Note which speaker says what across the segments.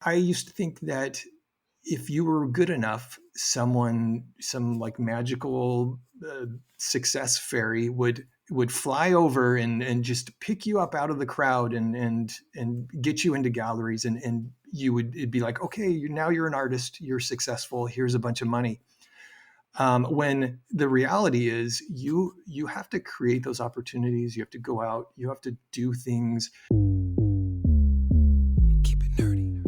Speaker 1: I used to think that if you were good enough, some like magical success fairy would fly over and just pick you up out of the crowd and get you into galleries and it'd be like, okay, now you're an artist, you're successful, here's a bunch of money. When the reality is you have to create those opportunities, you have to go out, you have to do things.
Speaker 2: Keep it nerdy.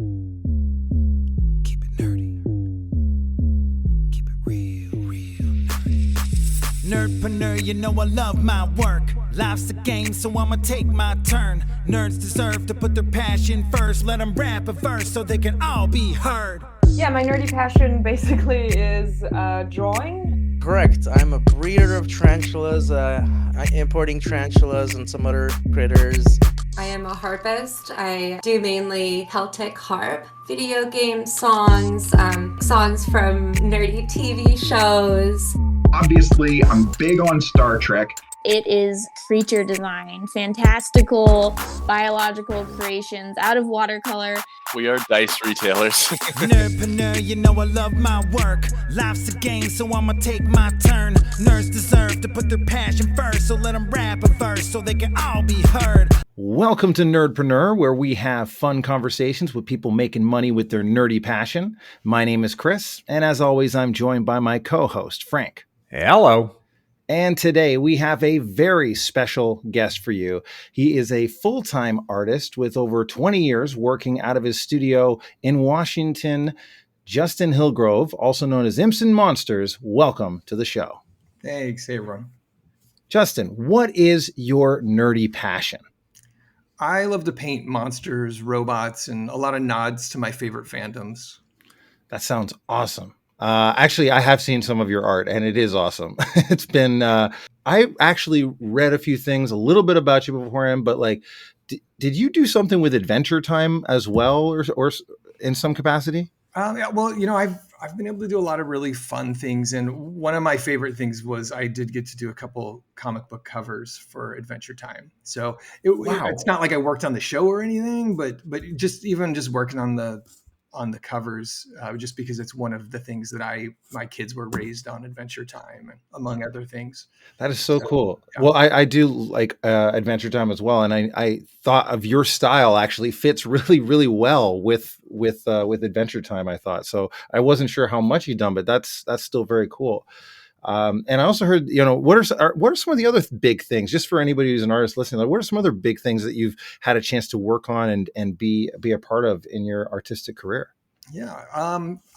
Speaker 2: Keep it nerdy. Keep it real nerdy. Nerdpreneur, you know I love my work. Life's a game, so I'ma take my turn. Nerds deserve to put their passion first. Let them rap a verse so they can all be heard.
Speaker 3: Yeah, my nerdy passion basically is drawing.
Speaker 4: Correct. I'm a breeder of tarantulas, importing tarantulas and some other critters.
Speaker 5: I am a harpist. I do mainly Celtic harp, video game songs, songs from nerdy TV shows.
Speaker 6: Obviously, I'm big on Star Trek.
Speaker 7: It is creature design, fantastical biological creations out of watercolor.
Speaker 8: We are dice retailers.
Speaker 2: Nerdpreneur, you know I love my work. Life's a game, so I'ma take my turn. Nerds deserve to put their passion first, so let them rap a verse so they can all be heard.
Speaker 9: Welcome to Nerdpreneur, where we have fun conversations with people making money with their nerdy passion. My name is Chris, and as always, I'm joined by my co-host, Frank.
Speaker 10: Hello.
Speaker 9: And today we have a very special guest for you. He is a full-time artist with over 20 years working out of his studio in Washington. Justin Hillgrove, also known as Imps and Monsters, welcome to the show.
Speaker 1: Thanks, hey everyone.
Speaker 9: Justin, what is your nerdy passion?
Speaker 1: I love to paint monsters, robots, and a lot of nods to my favorite fandoms.
Speaker 9: That sounds awesome. Actually, I have seen some of your art, and it is awesome. It's been, I actually read a few things, a little bit about you beforehand, but like, did you do something with Adventure Time as well, or in some capacity?
Speaker 1: Yeah, well, you know, I've been able to do a lot of really fun things, and one of my favorite things was I did get to do a couple comic book covers for Adventure Time. So it's not like I worked on the show or anything, but just working on the covers, just because it's one of the things that my kids were raised on, Adventure Time, and among other things.
Speaker 9: That is so cool. Yeah. Well, I do like Adventure Time as well, and I thought of your style actually fits really, really well with Adventure Time. I thought so. I wasn't sure how much you've done, but that's still very cool. And I also heard, you know, what are some of the other big things, just for anybody who's an artist listening, like what are some other big things that you've had a chance to work on and be a part of in your artistic career?
Speaker 1: Yeah,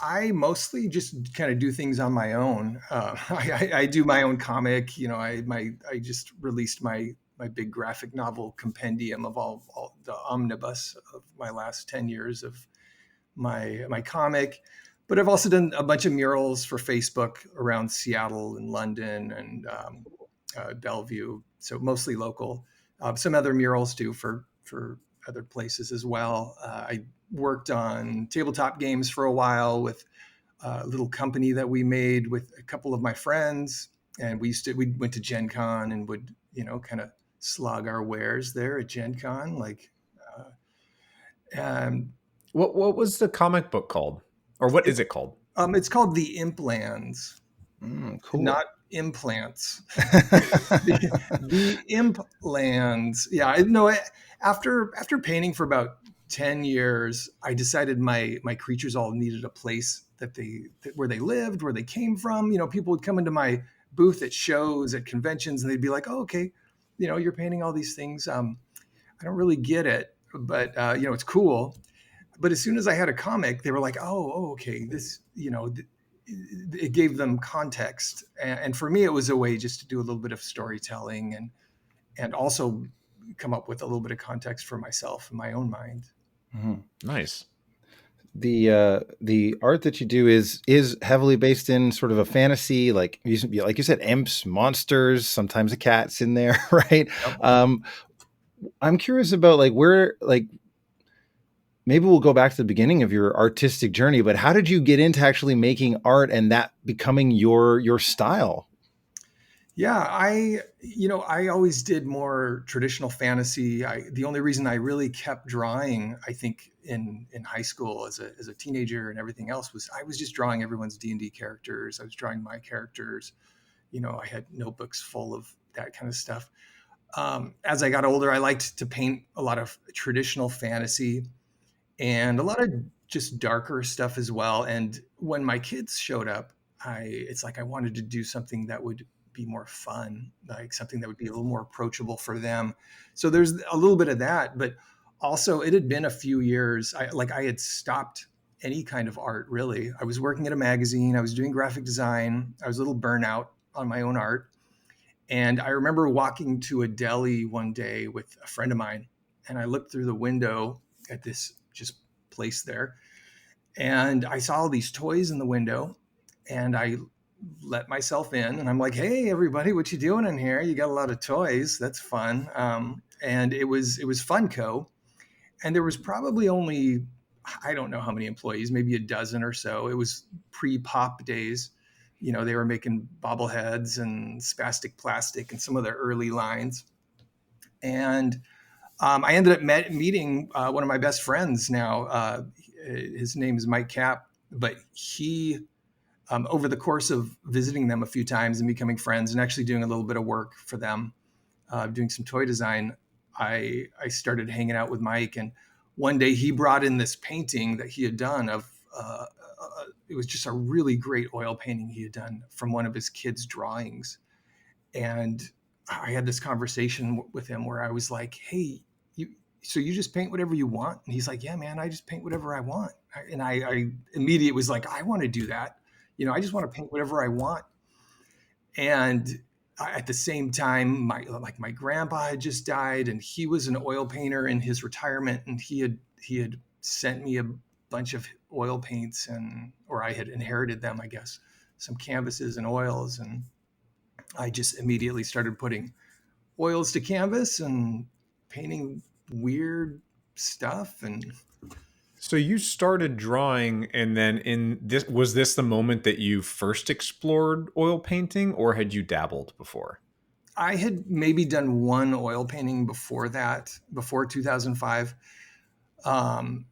Speaker 1: I mostly just kind of do things on my own. I do my own comic. You know, I just released my big graphic novel compendium of all the omnibus of my last 10 years of my comic. But I've also done a bunch of murals for Facebook around Seattle and London and Bellevue, so mostly local. Some other murals too for other places as well. I worked on tabletop games for a while with a little company that we made with a couple of my friends, and we went to Gen Con and would, you know, kind of slog our wares there at Gen Con.
Speaker 10: What was the comic book called? Or what is it called?
Speaker 1: It's called The Implands.
Speaker 9: Cool.
Speaker 1: Not implants. the Implands. Yeah, no. After painting for about 10 years, I decided my creatures all needed a place where they lived, where they came from. You know, people would come into my booth at shows, at conventions, and they'd be like, "Oh, okay, you know, you're painting all these things. I don't really get it, but you know, it's cool." But as soon as I had a comic, they were like, oh, okay, this, you know, it gave them context. And for me, it was a way just to do a little bit of storytelling and also come up with a little bit of context for myself in my own mind.
Speaker 10: Mm-hmm. Nice.
Speaker 9: The art that you do is heavily based in sort of a fantasy, like you said, imps, monsters, sometimes a cat's in there, right? Yep. I'm curious about like where, like, maybe we'll go back to the beginning of your artistic journey, but how did you get into actually making art and that becoming your style?
Speaker 1: Yeah, I always did more traditional fantasy. The only reason I really kept drawing, I think, in high school as a teenager and everything else was I was just drawing everyone's D&D characters. I was drawing my characters. I had notebooks full of that kind of stuff. As I got older, I liked to paint a lot of traditional fantasy and a lot of just darker stuff as well. And when my kids showed up, it's like I wanted to do something that would be more fun, like something that would be a little more approachable for them. So there's a little bit of that, but also it had been a few years. I had stopped any kind of art really. I was working at a magazine. I was doing graphic design. I was a little burnout on my own art. And I remember walking to a deli one day with a friend of mine, and I looked through the window at this just place there, and I saw all these toys in the window, and I let myself in, and I'm like, "Hey, everybody, what you doing in here? You got a lot of toys. That's fun." And it was Funko, and there was probably only I don't know how many employees, maybe a dozen or so. It was pre-pop days. They were making bobbleheads and spastic plastic and some of their early lines. And I ended up meeting one of my best friends now. His name is Mike Cap, but he, over the course of visiting them a few times and becoming friends and actually doing a little bit of work for them, doing some toy design, I started hanging out with Mike. And one day he brought in this painting that he had done of, it was just a really great oil painting he had done from one of his kids' drawings. And I had this conversation with him where I was like, "Hey, so you just paint whatever you want?" And he's like, "Yeah, man, I just paint whatever I want." And I immediately was like, "I want to do that. I just want to paint whatever I want." And at the same time, my grandpa had just died, and he was an oil painter in his retirement, and he had sent me a bunch of oil paints, or I had inherited them, I guess, some canvases and oils, and I just immediately started putting oils to canvas and painting weird stuff. And
Speaker 10: So you started drawing, and then was this the moment that you first explored oil painting, or had you dabbled before?
Speaker 1: I had maybe done one oil painting before that, before 2005. Um,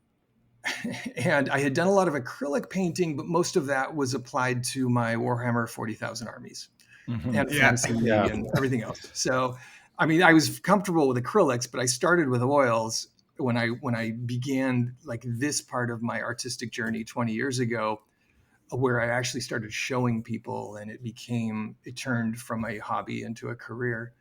Speaker 1: and I had done a lot of acrylic painting, but most of that was applied to my Warhammer 40,000 armies and fantasy and everything else. So, I mean, I was comfortable with acrylics, but I started with oils when I began like this part of my artistic journey 20 years ago, where I actually started showing people, and it turned from a hobby into a career.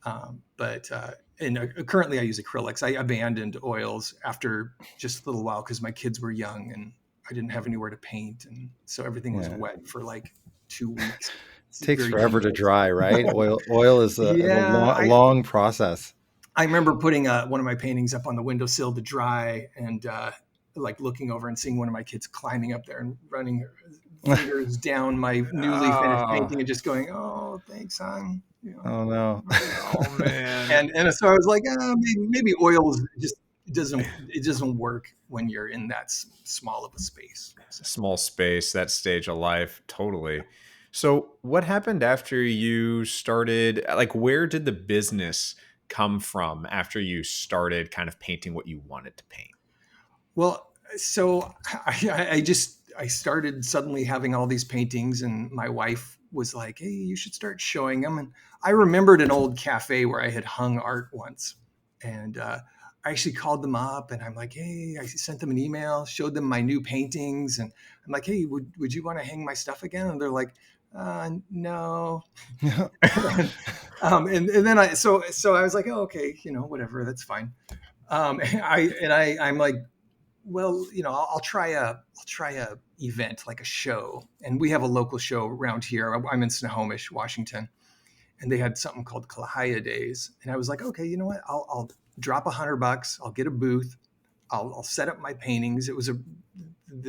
Speaker 1: Currently I use acrylics. I abandoned oils after just a little while because my kids were young and I didn't have anywhere to paint, and so everything was wet for like 2 weeks.
Speaker 9: Takes forever to dry, right? Oil is a long process.
Speaker 1: I remember putting one of my paintings up on the windowsill to dry, and like looking over and seeing one of my kids climbing up there and running her fingers down my newly finished painting and just going, "Oh, thanks, hon."
Speaker 9: Oh no!
Speaker 10: Oh man!
Speaker 1: And so I was like, maybe oil just doesn't work when you're in that small of a space.
Speaker 10: Small space, that stage of life, totally. So what happened after you started? Like, where did the business come from after you started kind of painting what you wanted to paint?
Speaker 1: Well, so I started suddenly having all these paintings, and my wife was like, "Hey, you should start showing them." And I remembered an old cafe where I had hung art once, and I actually called them up, and I'm like, "Hey," I sent them an email, showed them my new paintings, and I'm like, "Hey, would you want to hang my stuff again?" And they're like, "No." And then so I was like, "Oh, okay, whatever, that's fine." I'm like, "Well, I'll try a event, like a show." And we have a local show around here. I'm in Snohomish, Washington, and they had something called Kalahaya Days. And I was like, "Okay, you know what? I'll drop $100. I'll get a booth. I'll set up my paintings."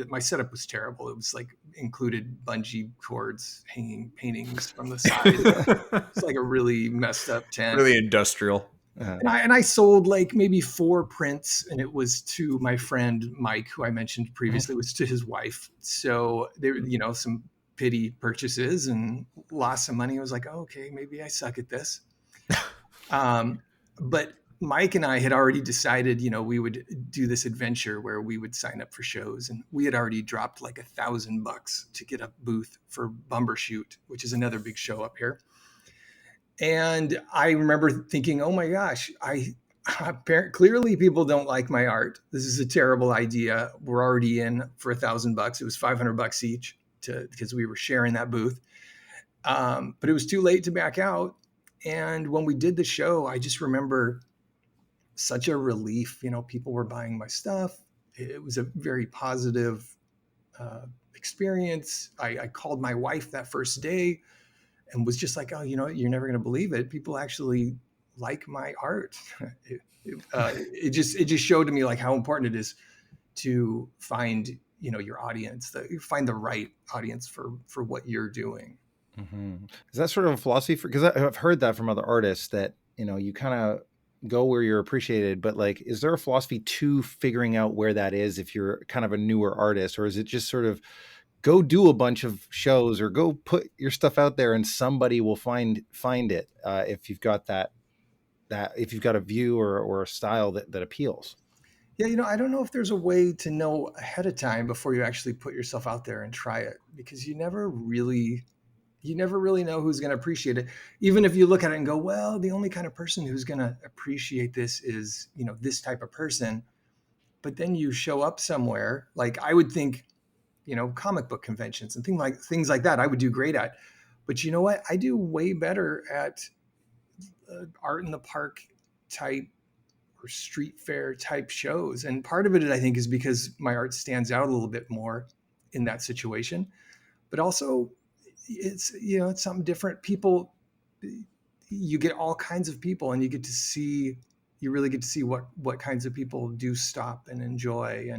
Speaker 1: My setup was terrible. It was like included bungee cords hanging paintings from the side. It's like a really messed up tent.
Speaker 10: Really industrial.
Speaker 1: And I sold like maybe 4 prints, and it was to my friend Mike, who I mentioned previously. It was to his wife. So there, some pity purchases and lost some money. I was like, oh, okay, maybe I suck at this. But Mike and I had already decided, we would do this adventure where we would sign up for shows, and we had already dropped like $1,000 to get a booth for Bumbershoot, which is another big show up here. And I remember thinking, oh my gosh, clearly people don't like my art. This is a terrible idea. We're already in for $1,000. It was $500 each because we were sharing that booth. But it was too late to back out. And when we did the show, I just remember such a relief. People were buying my stuff. It was a very positive experience. I called my wife that first day and was just like, oh, you're never going to believe it. People actually like my art. It just showed to me like how important it is to find, your audience, find the right audience for what you're doing.
Speaker 9: Mm-hmm. Is that sort of a philosophy because I've heard that from other artists that, you kind of go where you're appreciated, but like, is there a philosophy to figuring out where that is if you're kind of a newer artist, or is it just sort of go do a bunch of shows or go put your stuff out there and somebody will find it if you've got that if you've got a view or a style that appeals?
Speaker 1: Yeah, I don't know if there's a way to know ahead of time before you actually put yourself out there and try it, because you never really know who's going to appreciate it. Even if you look at it and go, well, the only kind of person who's going to appreciate this is, this type of person. But then you show up somewhere, like I would think, comic book conventions and things like that, I would do great at. But you know what? I do way better at art in the park type or street fair type shows. And part of it, I think, is because my art stands out a little bit more in that situation. But also, it's something different. People, you get all kinds of people, and you really get to see what kinds of people do stop and enjoy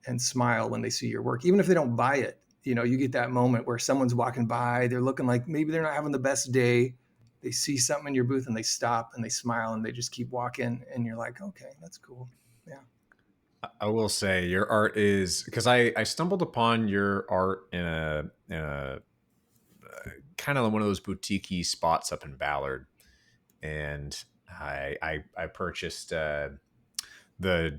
Speaker 1: and smile when they see your work, even if they don't buy it. You get that moment where someone's walking by, they're looking like maybe they're not having the best day. They see something in your booth and they stop and they smile and they just keep walking, and you're like, okay, that's cool. Yeah.
Speaker 10: I will say your art is, because I stumbled upon your art in a kind of one of those boutique-y spots up in Ballard, and I purchased the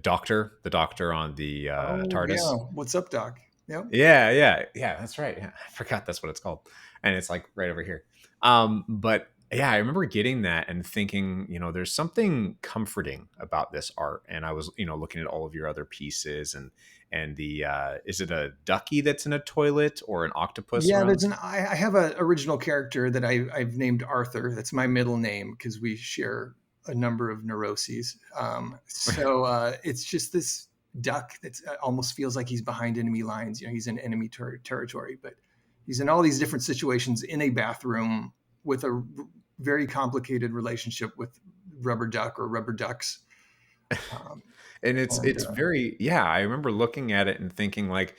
Speaker 10: doctor on the TARDIS.
Speaker 1: Yeah. What's up, Doc? Yep.
Speaker 10: Yeah, that's right. Yeah, I forgot that's what it's called, and it's like right over here. But yeah, I remember getting that and thinking, there's something comforting about this art. And I was, looking at all of your other pieces, and the is it a ducky that's in a toilet or an octopus?
Speaker 1: Yeah, I have an original character that I've named Arthur. That's my middle name because we share a number of neuroses. So it's just this duck that almost feels like he's behind enemy lines. He's in enemy territory, but he's in all these different situations in a bathroom with a very complicated relationship with rubber duck or rubber ducks.
Speaker 10: And it's very, I remember looking at it and thinking like,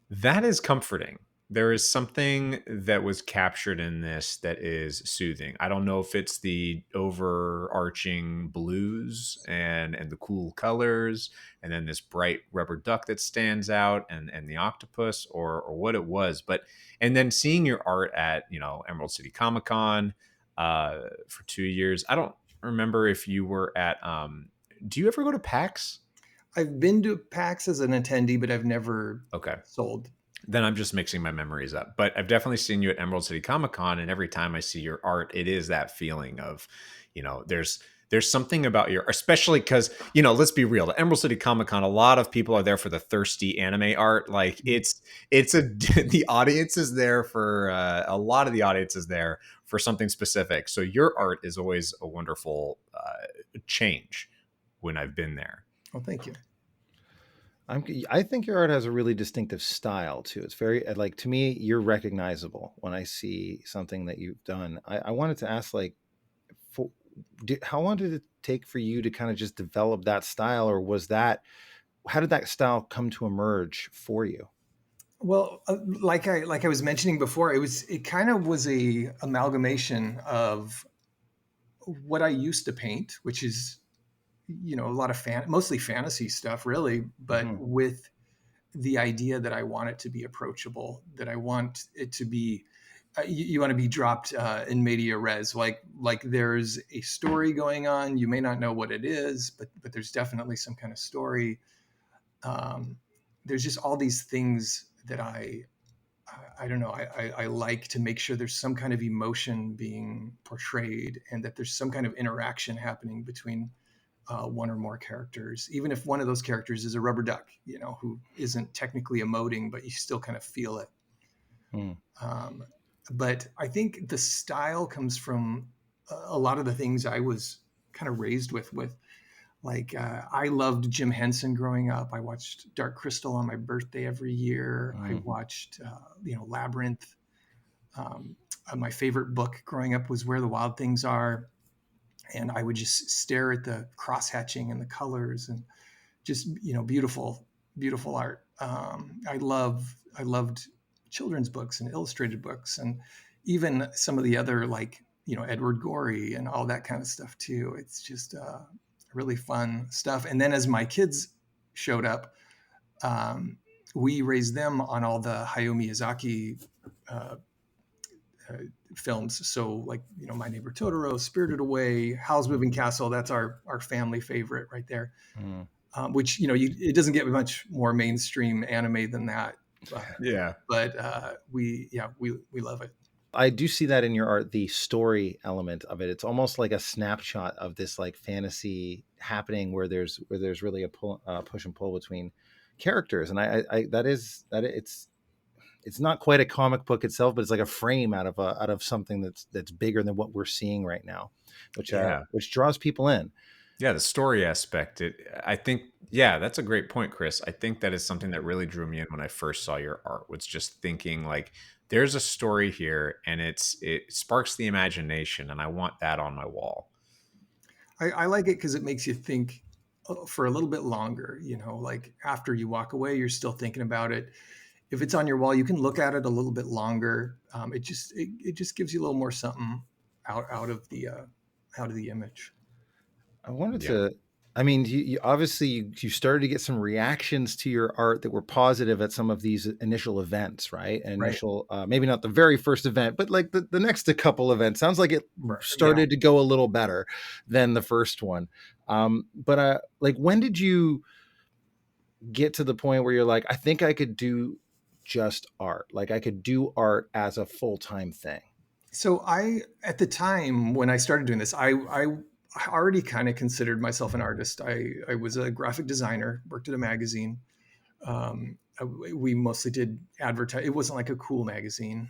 Speaker 10: that is comforting. There is something that was captured in this that is soothing. I don't know if it's the overarching blues and the cool colors, and then this bright rubber duck that stands out, and the octopus, or what it was. But and then seeing your art at Emerald City Comic Con for 2 years. I don't remember if you were at. Do you ever go to PAX?
Speaker 1: I've been to PAX as an attendee, but I've never sold.
Speaker 10: Then I'm just mixing my memories up. But I've definitely seen you at Emerald City Comic Con, and every time I see your art, it is that feeling of, there's something about your, especially because, let's be real, the Emerald City Comic Con, a lot of people are there for the thirsty anime art. Like the audience is there for, a lot of the audience is there for something specific. So your art is always a wonderful change when I've been there.
Speaker 1: Well, thank you.
Speaker 9: I think your art has a really distinctive style too. It's very, like, to me, you're recognizable when I see something that you've done. I wanted to ask, like, how long did it take for you to kind of just develop that style, or how did that style come to emerge for you?
Speaker 1: Well, like I was mentioning before, it kind of was a amalgamation of what I used to paint, which is, a lot of mostly fantasy stuff, really, but with the idea that I want it to be approachable, that I want it to be, you want to be dropped in media res, like there's a story going on. You may not know what it is, but there's definitely some kind of story. There's just all these things that I don't know. I like to make sure there's some kind of emotion being portrayed, and that there's some kind of interaction happening between one or more characters, even if one of those characters is a rubber duck, who isn't technically emoting, but you still kind of feel it. But I think the style comes from a lot of the things I was kind of raised with like I loved Jim Henson growing up. I watched Dark Crystal on my birthday every year. I watched, Labyrinth. My favorite book growing up was Where the Wild Things Are. And I would just stare at the cross hatching and the colors and just, beautiful, beautiful art. I loved children's books and illustrated books, and even some of the other, like, Edward Gorey and all that kind of stuff too. It's just really fun stuff. And then as my kids showed up, we raised them on all the Hayao Miyazaki films. So, like, My Neighbor Totoro, Spirited Away, Howl's Moving Castle. That's our family favorite right there. Which, it doesn't get much more mainstream anime than that.
Speaker 10: Yeah.
Speaker 1: But we love it.
Speaker 9: I do see that in your art, the story element of it. It's almost like a snapshot of this like fantasy happening where there's really a push and pull between characters. And I it's not quite a comic book itself, but it's like a frame out of something that's bigger than what we're seeing right now, which draws people in.
Speaker 10: Yeah, the story aspect. I think, that's a great point, Chris. I think that is something that really drew me in when I first saw your art, was just thinking like, there's a story here, and it sparks the imagination, and I want that on my wall.
Speaker 1: I like it because it makes you think for a little bit longer. Like after you walk away, you're still thinking about it. If it's on your wall, you can look at it a little bit longer. It just gives you a little more something out of the image.
Speaker 9: I wanted to, I mean, you obviously you started to get some reactions to your art that were positive at some of these initial events, right? And initial, maybe not the very first event, but like the next couple events. Sounds like it started to go a little better than the first one. But like, when did you get to the point where you're like, I think I could do just art? Like I could do art as a full-time thing.
Speaker 1: So at the time when I started doing this, I already kind of considered myself an artist. I was a graphic designer, worked at a magazine. We mostly did advertise. It wasn't like a cool magazine,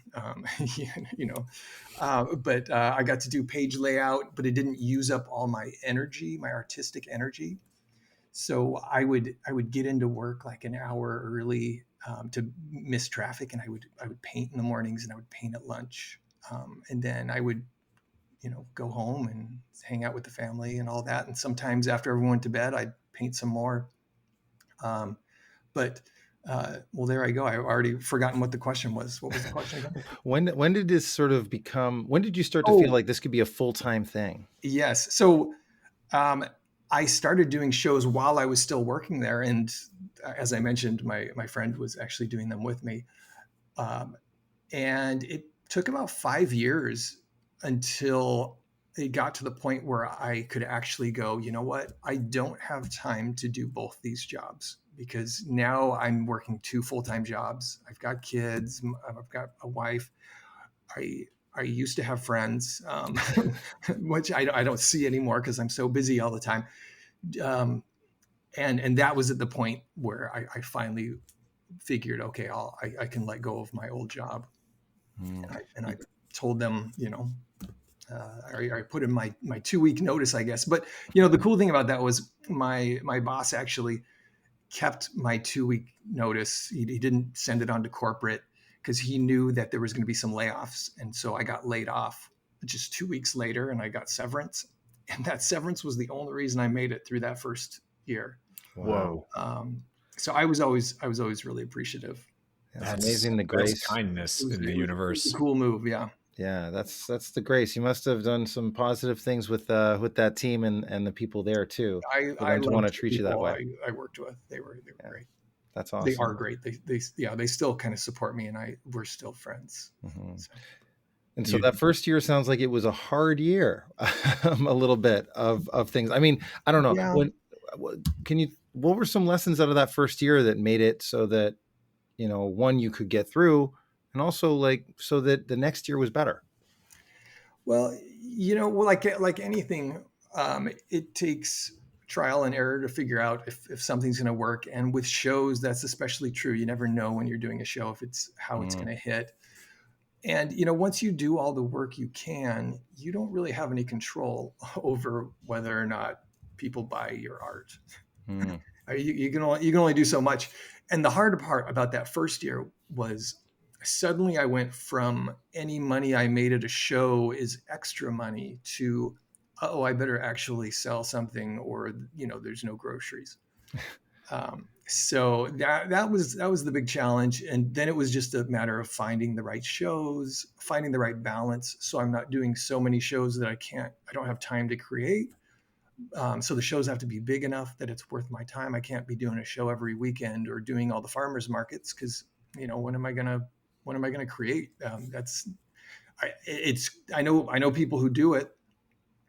Speaker 1: but I got to do page layout, but it didn't use up all my energy, my artistic energy. So I would get into work like an hour early to miss traffic, and I would paint in the mornings, and I would paint at lunch, and then I would go home and hang out with the family and all that. And sometimes after everyone went to bed, I'd paint some more. But well, there I go. I've already forgotten what the question was. What was the question again?
Speaker 9: When did this sort of become, when did you start to feel like this could be a full-time thing?
Speaker 1: Yes. So I started doing shows while I was still working there. And as I mentioned, my friend was actually doing them with me. And it took about 5 years until it got to the point where I could actually go, you know what? I don't have time to do both these jobs, because now I'm working 2 full-time jobs. I've got kids. I've got a wife. I used to have friends, which I don't see anymore because I'm so busy all the time. And that was at the point where I finally figured, okay, I can let go of my old job. And I told them, I put in my 2-week notice, I guess. But the cool thing about that was my boss actually kept my 2-week notice. He didn't send it on to corporate because he knew that there was going to be some layoffs, and so I got laid off just 2 weeks later, and I got severance. And that severance was the only reason I made it through that first year.
Speaker 10: Whoa!
Speaker 1: So I was always really appreciative.
Speaker 9: That's amazing, the grace,
Speaker 10: kindness in the universe.
Speaker 1: It was a cool move, yeah.
Speaker 9: Yeah, that's the grace. You must have done some positive things with that team and the people there too.
Speaker 1: I
Speaker 9: want to treat you that way.
Speaker 1: I worked with. They were great.
Speaker 9: That's
Speaker 1: They are
Speaker 9: awesome.
Speaker 1: great. They still kind of support me, and we're still friends.
Speaker 9: Hmm.
Speaker 1: So.
Speaker 9: And so
Speaker 10: You
Speaker 9: that first year sounds like it was a hard year, a little bit of things. I mean, I don't know
Speaker 1: Yeah.
Speaker 9: what were some lessons out of that first year that made it so that, one, you could get through, and also like so that the next year was better?
Speaker 1: Well, like anything, it takes trial and error to figure out if something's going to work. And with shows, that's especially true. You never know when you're doing a show if it's how it's
Speaker 9: Mm,
Speaker 1: going to hit. And once you do all the work you can, you don't really have any control over whether or not people buy your art.
Speaker 9: mm,
Speaker 1: You can only do so much. And the hard part about that first year was suddenly I went from any money I made at a show is extra money to, oh, I better actually sell something, or there's no groceries. So that was the big challenge. And then it was just a matter of finding the right shows, finding the right balance, so I'm not doing so many shows that I don't have time to create. So the shows have to be big enough that it's worth my time. I can't be doing a show every weekend or doing all the farmers markets, because when am I gonna create? I know people who do it,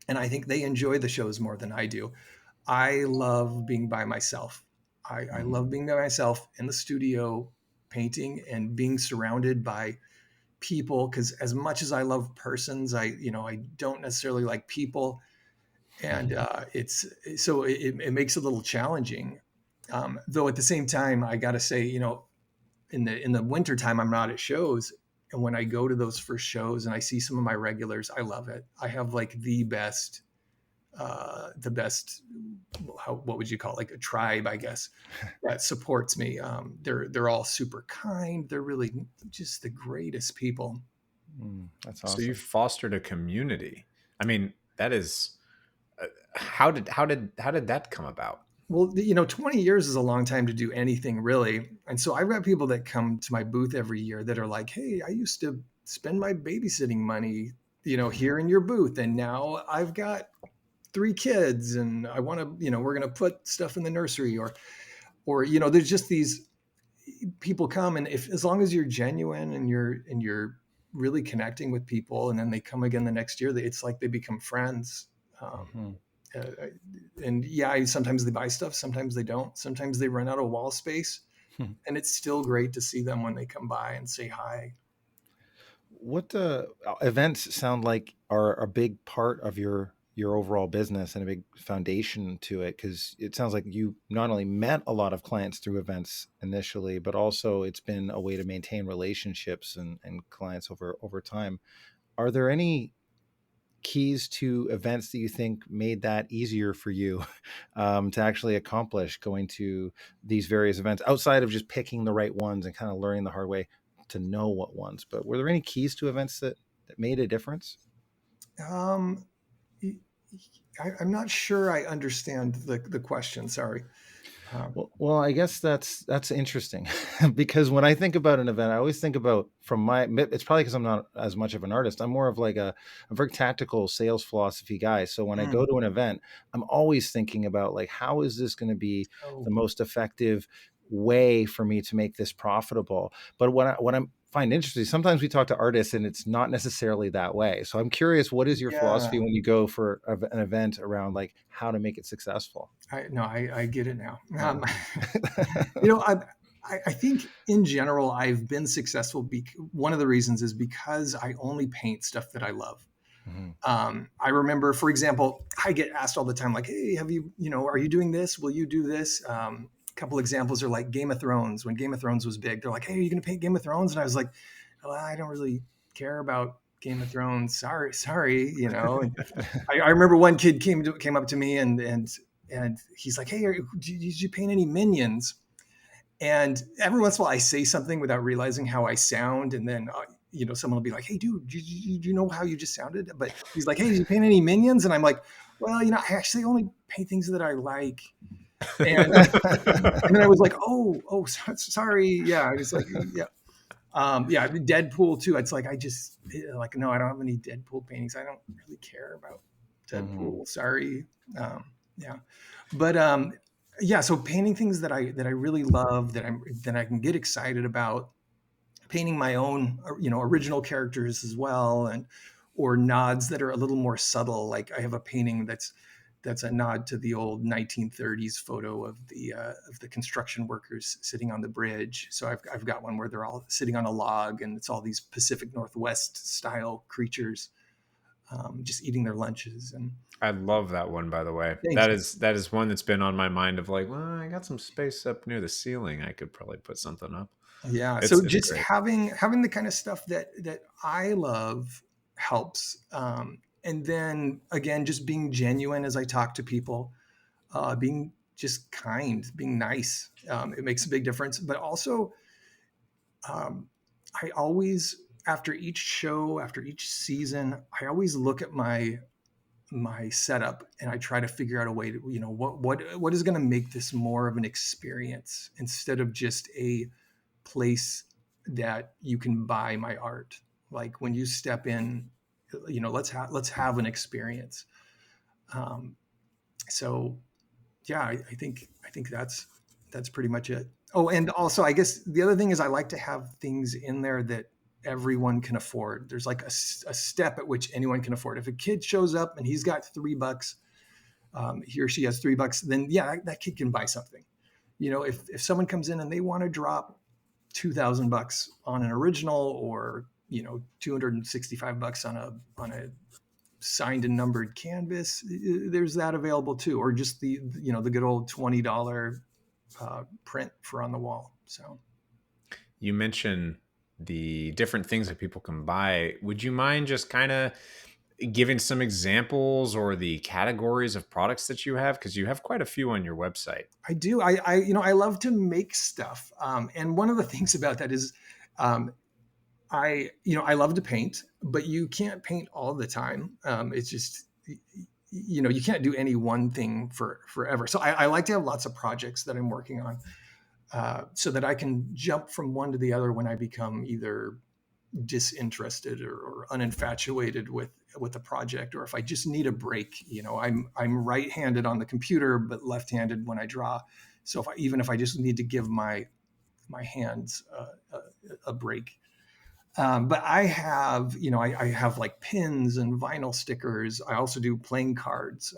Speaker 1: and I think they enjoy the shows more than I do. I love being by myself. I
Speaker 9: mm,
Speaker 1: love being by myself in the studio painting and being surrounded by people, because as much as I love persons, I don't necessarily like people. And it's so it makes it a little challenging. Though at the same time, I got to say, in the winter time, I'm not at shows, and when I go to those first shows and I see some of my regulars, I love it. I have like the best, what would you call it? Like a tribe, I guess, that supports me. They're all super kind. They're really just the greatest people.
Speaker 9: that's
Speaker 10: So you
Speaker 9: awesome.
Speaker 10: fostered a community. I mean, that is how did that come about?
Speaker 1: Well, 20 years is a long time to do anything really. And so I've got people that come to my booth every year that are like, hey, I used to spend my babysitting money, here in your booth. And now I've got 3 kids, and I want to, we're going to put stuff in the nursery, or, there's just these people come, and if, as long as you're genuine and you're really connecting with people, and then they come again the next year, it's like they become friends.
Speaker 9: Mhm.
Speaker 1: Uh, and yeah, sometimes they buy stuff, sometimes they don't, sometimes they run out of wall space, and it's still great to see them when they come by and say hi.
Speaker 9: What events sound like are a big part of your overall business and a big foundation to it? Because it sounds like you not only met a lot of clients through events initially, but also it's been a way to maintain relationships and clients over time. Are there any keys to events that you think made that easier for you to actually accomplish going to these various events outside of just picking the right ones and kind of learning the hard way to know what ones? But were there any keys to events that made a difference?
Speaker 1: um, I'm not sure I understand the question, sorry.
Speaker 9: Well, I guess that's interesting because when I think about an event, I always think about from my. It's probably because I'm not as much of an artist. I'm more of like a very tactical sales philosophy guy. So when I
Speaker 1: Mm.
Speaker 9: go to an event, I'm always thinking about like how is this going to be
Speaker 1: Oh,
Speaker 9: the most effective way for me to make this profitable. But what I find interesting, sometimes we talk to artists and it's not necessarily that way. So I'm curious, what is your
Speaker 1: yeah.
Speaker 9: philosophy when you go for an event around like how to make it successful?
Speaker 1: I get it now.
Speaker 9: Yeah.
Speaker 1: You know, I think in general, I've been successful. One of the reasons is because I only paint stuff that I love.
Speaker 9: Mhm.
Speaker 1: I remember, for example, I get asked all the time, like, hey, are you doing this? Will you do this? A couple examples are like Game of Thrones. When Game of Thrones was big, they're like, hey, are you going to paint Game of Thrones? And I was like, well, I don't really care about Game of Thrones. Sorry. And I remember one kid came up to me, and he's like, hey, did you paint any minions? And every once in a while, I say something without realizing how I sound, and then someone will be like, "Hey, dude, do you know how you just sounded?" But he's like, "Hey, did you paint any minions?" And I'm like, "Well, I actually only paint things that I like." And and then I was like, "Oh, sorry, yeah." I was like, "Yeah, yeah." Deadpool too. It's like like, no, I don't have any Deadpool paintings. I don't really care about
Speaker 9: Mhm.
Speaker 1: Deadpool. Sorry. Um, yeah, but yeah, so painting things that I really love, that I can get excited about, painting my own, original characters as well, and or nods that are a little more subtle. Like I have a painting that's a nod to the old 1930s photo of the construction workers sitting on the bridge. So I've got one where they're all sitting on a log, and it's all these Pacific Northwest style creatures, just eating their lunches. And
Speaker 10: I love that one, by the way.
Speaker 1: thanks.
Speaker 10: That is one that's been on my mind of like, well, I got some space up near the ceiling. I could probably put something up.
Speaker 1: Yeah. So
Speaker 10: It's
Speaker 1: just
Speaker 10: great.
Speaker 1: having the kind of stuff that I love helps. And then again, just being genuine as I talk to people, being just kind, being nice. It makes a big difference. But also, um, I always, after each show, after each season, I always look at my setup, and I try to figure out a way to, what is going to make this more of an experience instead of just a place that you can buy my art. Like when you step in, let's have an experience. Um, so yeah, I think that's pretty much it. Oh, and also I guess the other thing is I like to have things in there that everyone can afford. There's like a step at which anyone can afford. If a kid shows up and he's got $3, he or she has $3, then yeah, that kid can buy something. If someone comes in and they want to drop $2,000 on an original, or $265 on a signed and numbered canvas, there's that available too, or just the good old $20 print for on the wall. So
Speaker 10: You mentioned the different things that people can buy. Would you mind just kind of giving some examples or the categories of products that you have? Because you have quite a few on your website.
Speaker 1: I do. I love to make stuff, and one of the things about that is, um, I love to paint, but you can't paint all the time. It's just, you can't do any one thing for forever. So I like to have lots of projects that I'm working on, so that I can jump from one to the other when I become either disinterested or uninfatuated with a project, or if I just need a break. I'm right-handed on the computer but left-handed when I draw. So even if I just need to give my hands a break. But I have like pins and vinyl stickers. I also do playing cards,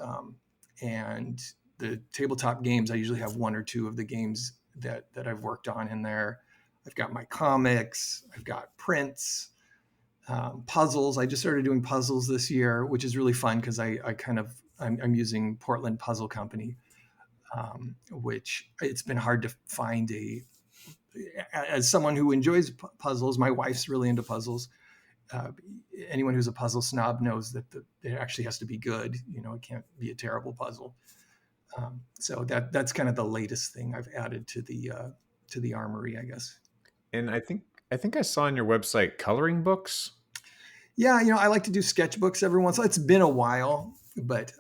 Speaker 1: and the tabletop games. I usually have one or two of the games that I've worked on in there. I've got my comics. I've got prints, puzzles. I just started doing puzzles this year, which is really fun because I'm using Portland Puzzle Company, which it's been hard to find as someone who enjoys puzzles. My wife's really into puzzles. uh, Anyone who's a puzzle snob knows that it actually has to be good. It can't be a terrible puzzle. So that's kind of the latest thing I've added to the armory, I guess.
Speaker 10: And I think I saw on your website coloring books.
Speaker 1: Yeah, I like to do sketchbooks every once. It's been a while, but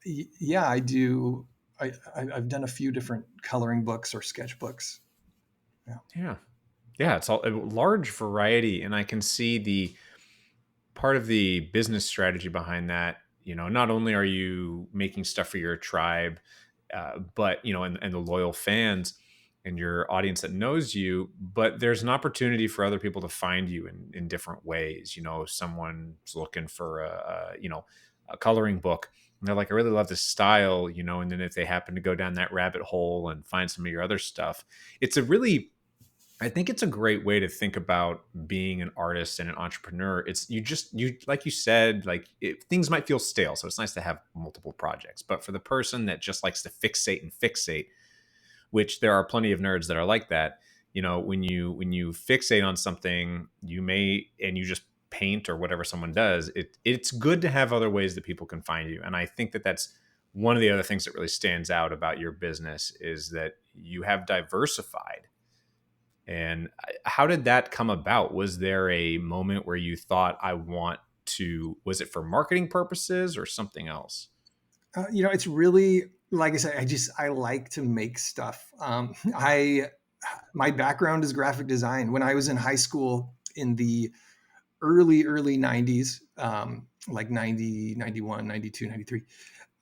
Speaker 1: yeah, I do. I've done a few different coloring books or sketchbooks. Yeah.
Speaker 10: Yeah, it's all a large variety, and I can see the part of the business strategy behind that. Not only are you making stuff for your tribe, but and the loyal fans and your audience that knows you, but there's an opportunity for other people to find you in different ways. Someone's looking for a coloring book, and they're like, I really love this style, and then if they happen to go down that rabbit hole and find some of your other stuff, it's a really I think it's a great way to think about being an artist and an entrepreneur. It's you like you said, like things might feel stale, so it's nice to have multiple projects. But for the person that just likes to fixate, which there are plenty of nerds that are like that, when you fixate on something, and you just paint or whatever someone does, it's good to have other ways that people can find you. And I think that that's one of the other things that really stands out about your business is that you have diversified. And how did that come about? Was there a moment where you thought, was it for marketing purposes or something else?
Speaker 1: It's really, like I said, I like to make stuff. My background is graphic design. When I was in high school in the early 90s, like 90, 91, 92, 93,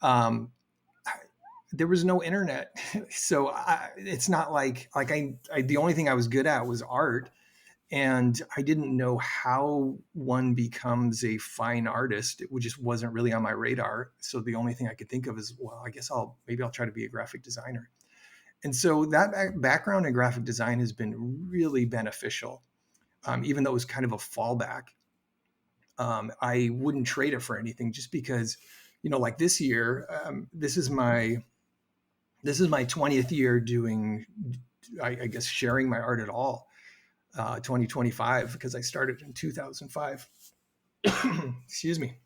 Speaker 1: um, there was no internet. So it's not like the only thing I was good at was art. And I didn't know how one becomes a fine artist. It just wasn't really on my radar. So the only thing I could think of is, well, I guess maybe I'll try to be a graphic designer. And so that background in graphic design has been really beneficial, even though it was kind of a fallback. I wouldn't trade it for anything, just because, like this year, this is my 20th year doing, I guess, sharing my art at all. 2025, because I started in 2005. Excuse me.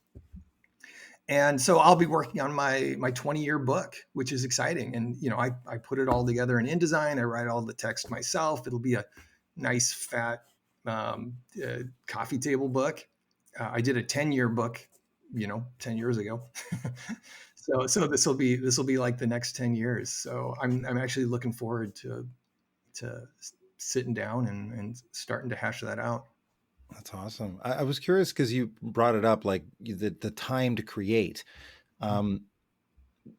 Speaker 1: And so I'll be working on my 20-year book, which is exciting. And I put it all together in InDesign. I write all the text myself. It'll be a nice fat coffee table book. I did a 10-year book, 10 years ago. So this will be like the next 10 years. So I'm actually looking forward to sitting down and starting to hash that out.
Speaker 9: That's awesome. I was curious because you brought it up, like the time to create.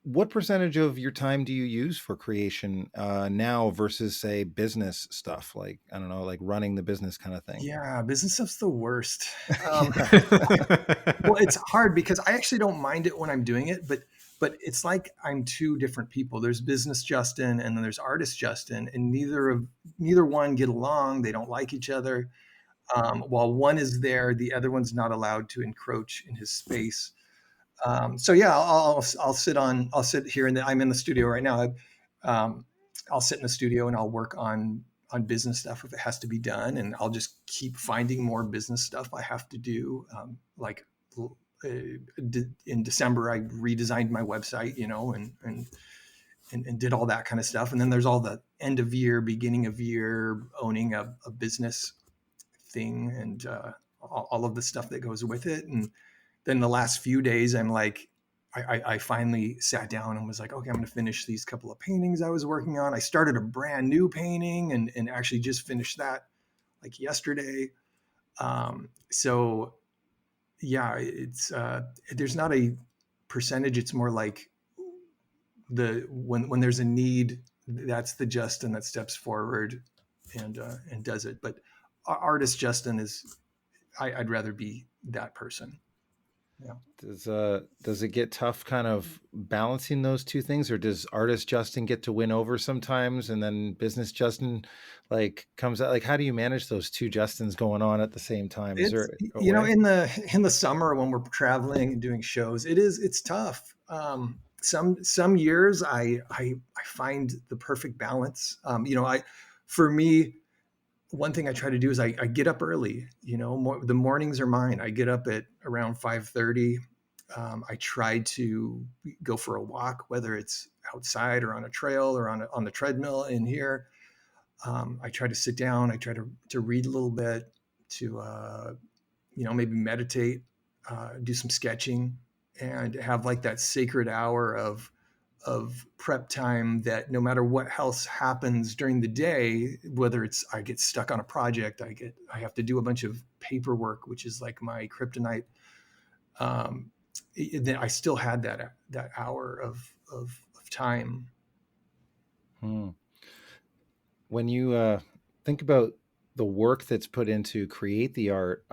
Speaker 9: What percentage of your time do you use for creation now versus, say, business stuff? Like, I don't know, like running the business kind of thing.
Speaker 1: Yeah, business stuff's the worst. Well, it's hard because I actually don't mind it when I'm doing it, but it's like I'm two different people. There's business Justin and then there's artist Justin, and neither one get along. They don't like each other. While one is there, the other one's not allowed to encroach in his space. So yeah, I'll sit here and I'm in the studio right now. I'll sit in the studio and I'll work on business stuff if it has to be done, and I'll just keep finding more business stuff I have to do. In December, I redesigned my website, and did all that kind of stuff. And then there's all the end of year, beginning of year, owning a business thing, and all of the stuff that goes with it. And then the last few days, I'm like, I finally sat down and was like, okay, I'm going to finish these couple of paintings I was working on. I started a brand new painting and actually just finished that like yesterday. So yeah, it's there's not a percentage. It's more like when there's a need, that's the Justin that steps forward and does it. But artist Justin is, I'd rather be that person. Yeah.
Speaker 9: Does it get tough kind of balancing those two things, or does artist Justin get to win over sometimes and then business Justin like comes out? Like, how do you manage those two Justins going on at the same time? Is there a way?
Speaker 1: in the summer when we're traveling and doing shows, it's tough. Some years I find the perfect balance. For me, one thing I try to do is I get up early. The mornings are mine. I get up at around 5:30. I try to go for a walk, whether it's outside or on a trail or on the treadmill in here. I try to sit down. I try to read a little bit, to maybe meditate, do some sketching, and have like that sacred hour of prep time, that no matter what else happens during the day, whether it's I get stuck on a project, I have to do a bunch of paperwork, which is like my kryptonite. Then I still had that hour of time.
Speaker 9: When you think about the work that's put into create the art,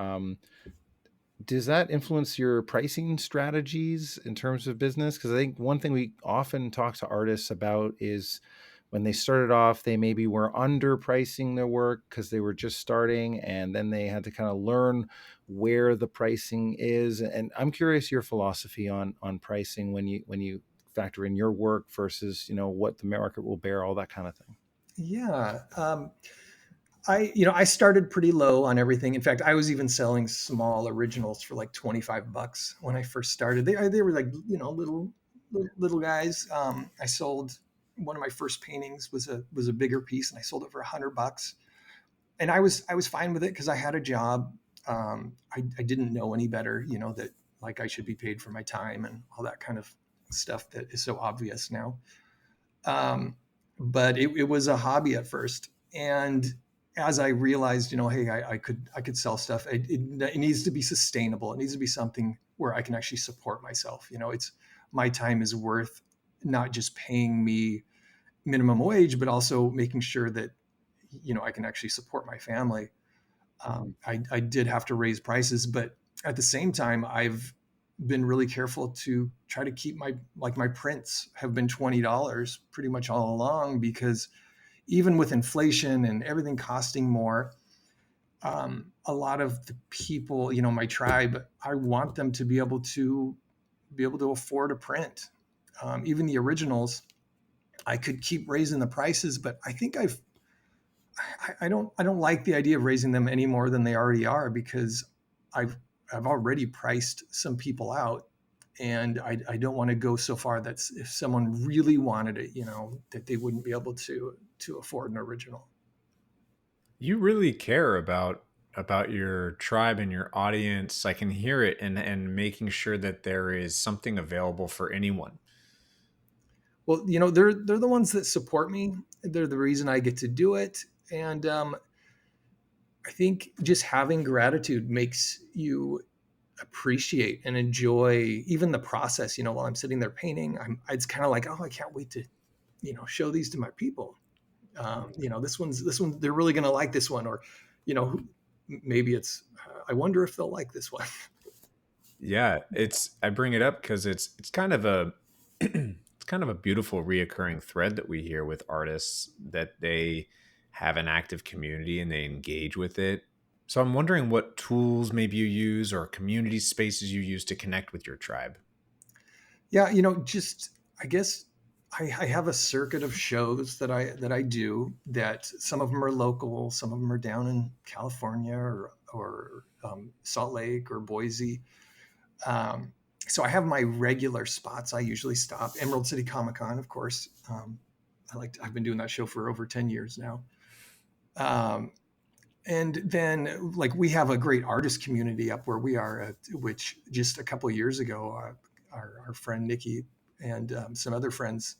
Speaker 9: does that influence your pricing strategies in terms of business? Because I think one thing we often talk to artists about is when they started off, they maybe were underpricing their work because they were just starting, and then they had to kind of learn where the pricing is. And I'm curious your philosophy on pricing when you factor in your work versus what the market will bear, all that kind of thing.
Speaker 1: Yeah. I started pretty low on everything. In fact, I was even selling small originals for like $25 when I first started. They were like, little guys. I sold one of my first paintings was a bigger piece, and I sold it for $100. And I was fine with it because I had a job. I didn't know any better, that like I should be paid for my time and all that kind of stuff that is so obvious now. But it was a hobby at first. And as I realized, hey, I could sell stuff. It needs to be sustainable. It needs to be something where I can actually support myself. It's my time is worth not just paying me minimum wage, but also making sure that, I can actually support my family. I did have to raise prices, but at the same time, I've been really careful to try to keep my prints have been $20 pretty much all along, because even with inflation and everything costing more, a lot of the people, my tribe, I want them to be able to afford a print. Even the originals, I could keep raising the prices, but I think I don't like the idea of raising them any more than they already are, because I've I've already priced some people out, and I don't want to go so far that if someone really wanted it, that they wouldn't be able to afford an original.
Speaker 10: You really care about your tribe and your audience. I can hear it, and making sure that there is something available for anyone.
Speaker 1: Well, they're the ones that support me. They're the reason I get to do it, and I think just having gratitude makes you appreciate and enjoy even the process. While I'm sitting there painting, it's kind of like, oh, I can't wait to show these to my people. This one they're really going to like this one, or maybe it's I wonder if they'll like this one.
Speaker 10: Yeah, I bring it up because it's kind of a it's kind of a beautiful reoccurring thread that we hear with artists, that they have an active community and they engage with it. So I'm wondering what tools maybe you use or community spaces you use to connect with your tribe.
Speaker 1: Yeah, just I guess I have a circuit of shows that I do. That some of them are local, some of them are down in California, or Salt Lake or Boise. Um, so I have my regular spots. I usually stop Emerald City Comic Con, of course. I've been doing that show for over 10 years now. Um, and then, like, we have a great artist community up where we are, which just a couple of years ago, our friend Nikki and some other friends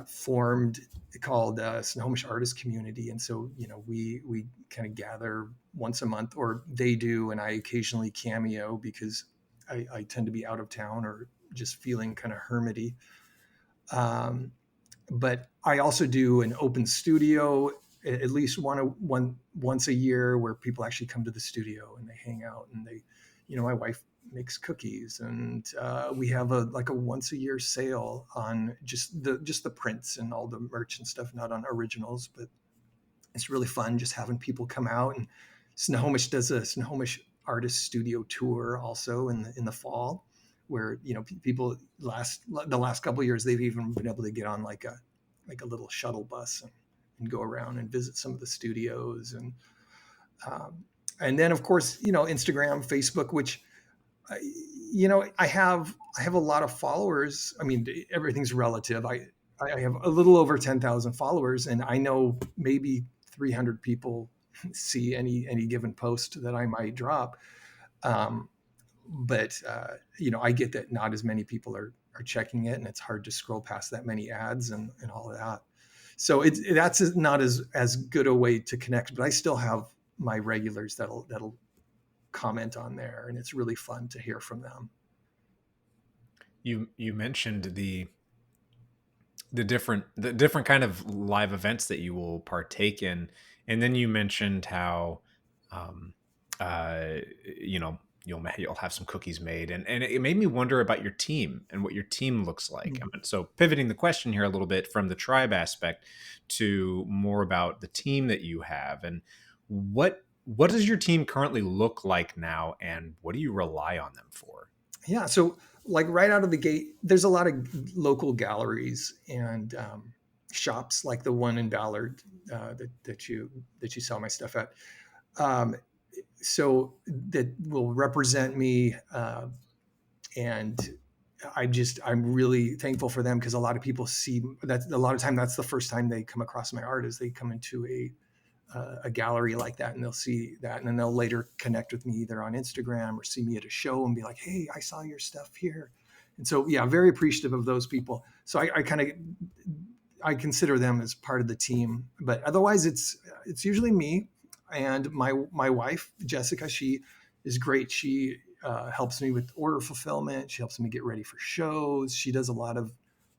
Speaker 1: formed, called Snohomish Artist Community. And so, we kind of gather once a month, or they do, and I occasionally cameo because I tend to be out of town or just feeling kind of hermity. Um, but I also do an open studio at least once a year, where people actually come to the studio and they hang out, and my wife makes cookies, and we have a once a year sale on just the prints and all the merch and stuff, not on originals, but it's really fun just having people come out. And Snohomish does a Snohomish artist studio tour also in the fall, where people the last couple of years, they've even been able to get on like a little shuttle bus and go around and visit some of the studios. Um, and then, of course, Instagram, Facebook, which I have a lot of followers. I mean, everything's relative. I have a little over 10,000 followers, and I know maybe 300 people see any given post that I might drop. Um, but I get that not as many people are checking it, and it's hard to scroll past that many ads and all of that. So that's not as good a way to connect. But I still have my regulars that'll comment on there, and it's really fun to hear from them.
Speaker 10: You mentioned the different kind of live events that you will partake in, and then you mentioned how um uh you know you'll have some cookies made, and it made me wonder about your team and what your team looks like. So pivoting the question here a little bit from the tribe aspect to more about the team that you have, and what does your team currently look like now, and what do you rely on them for?
Speaker 1: Yeah, so like right out of the gate, there's a lot of local galleries and shops, like the one in Ballard that you saw my stuff at. Um, so that will represent me, and I'm really thankful for them, because a lot of people see that a lot of time that's the first time they come across my art, is they come into a gallery like that, and they'll see that, and then they'll later connect with me either on Instagram or see me at a show and be like, hey, I saw your stuff here. And so, yeah, very appreciative of those people. So I consider them as part of the team. But otherwise, it's usually me and my wife Jessica. She is great. She helps me with order fulfillment. She helps me get ready for shows. She does a lot of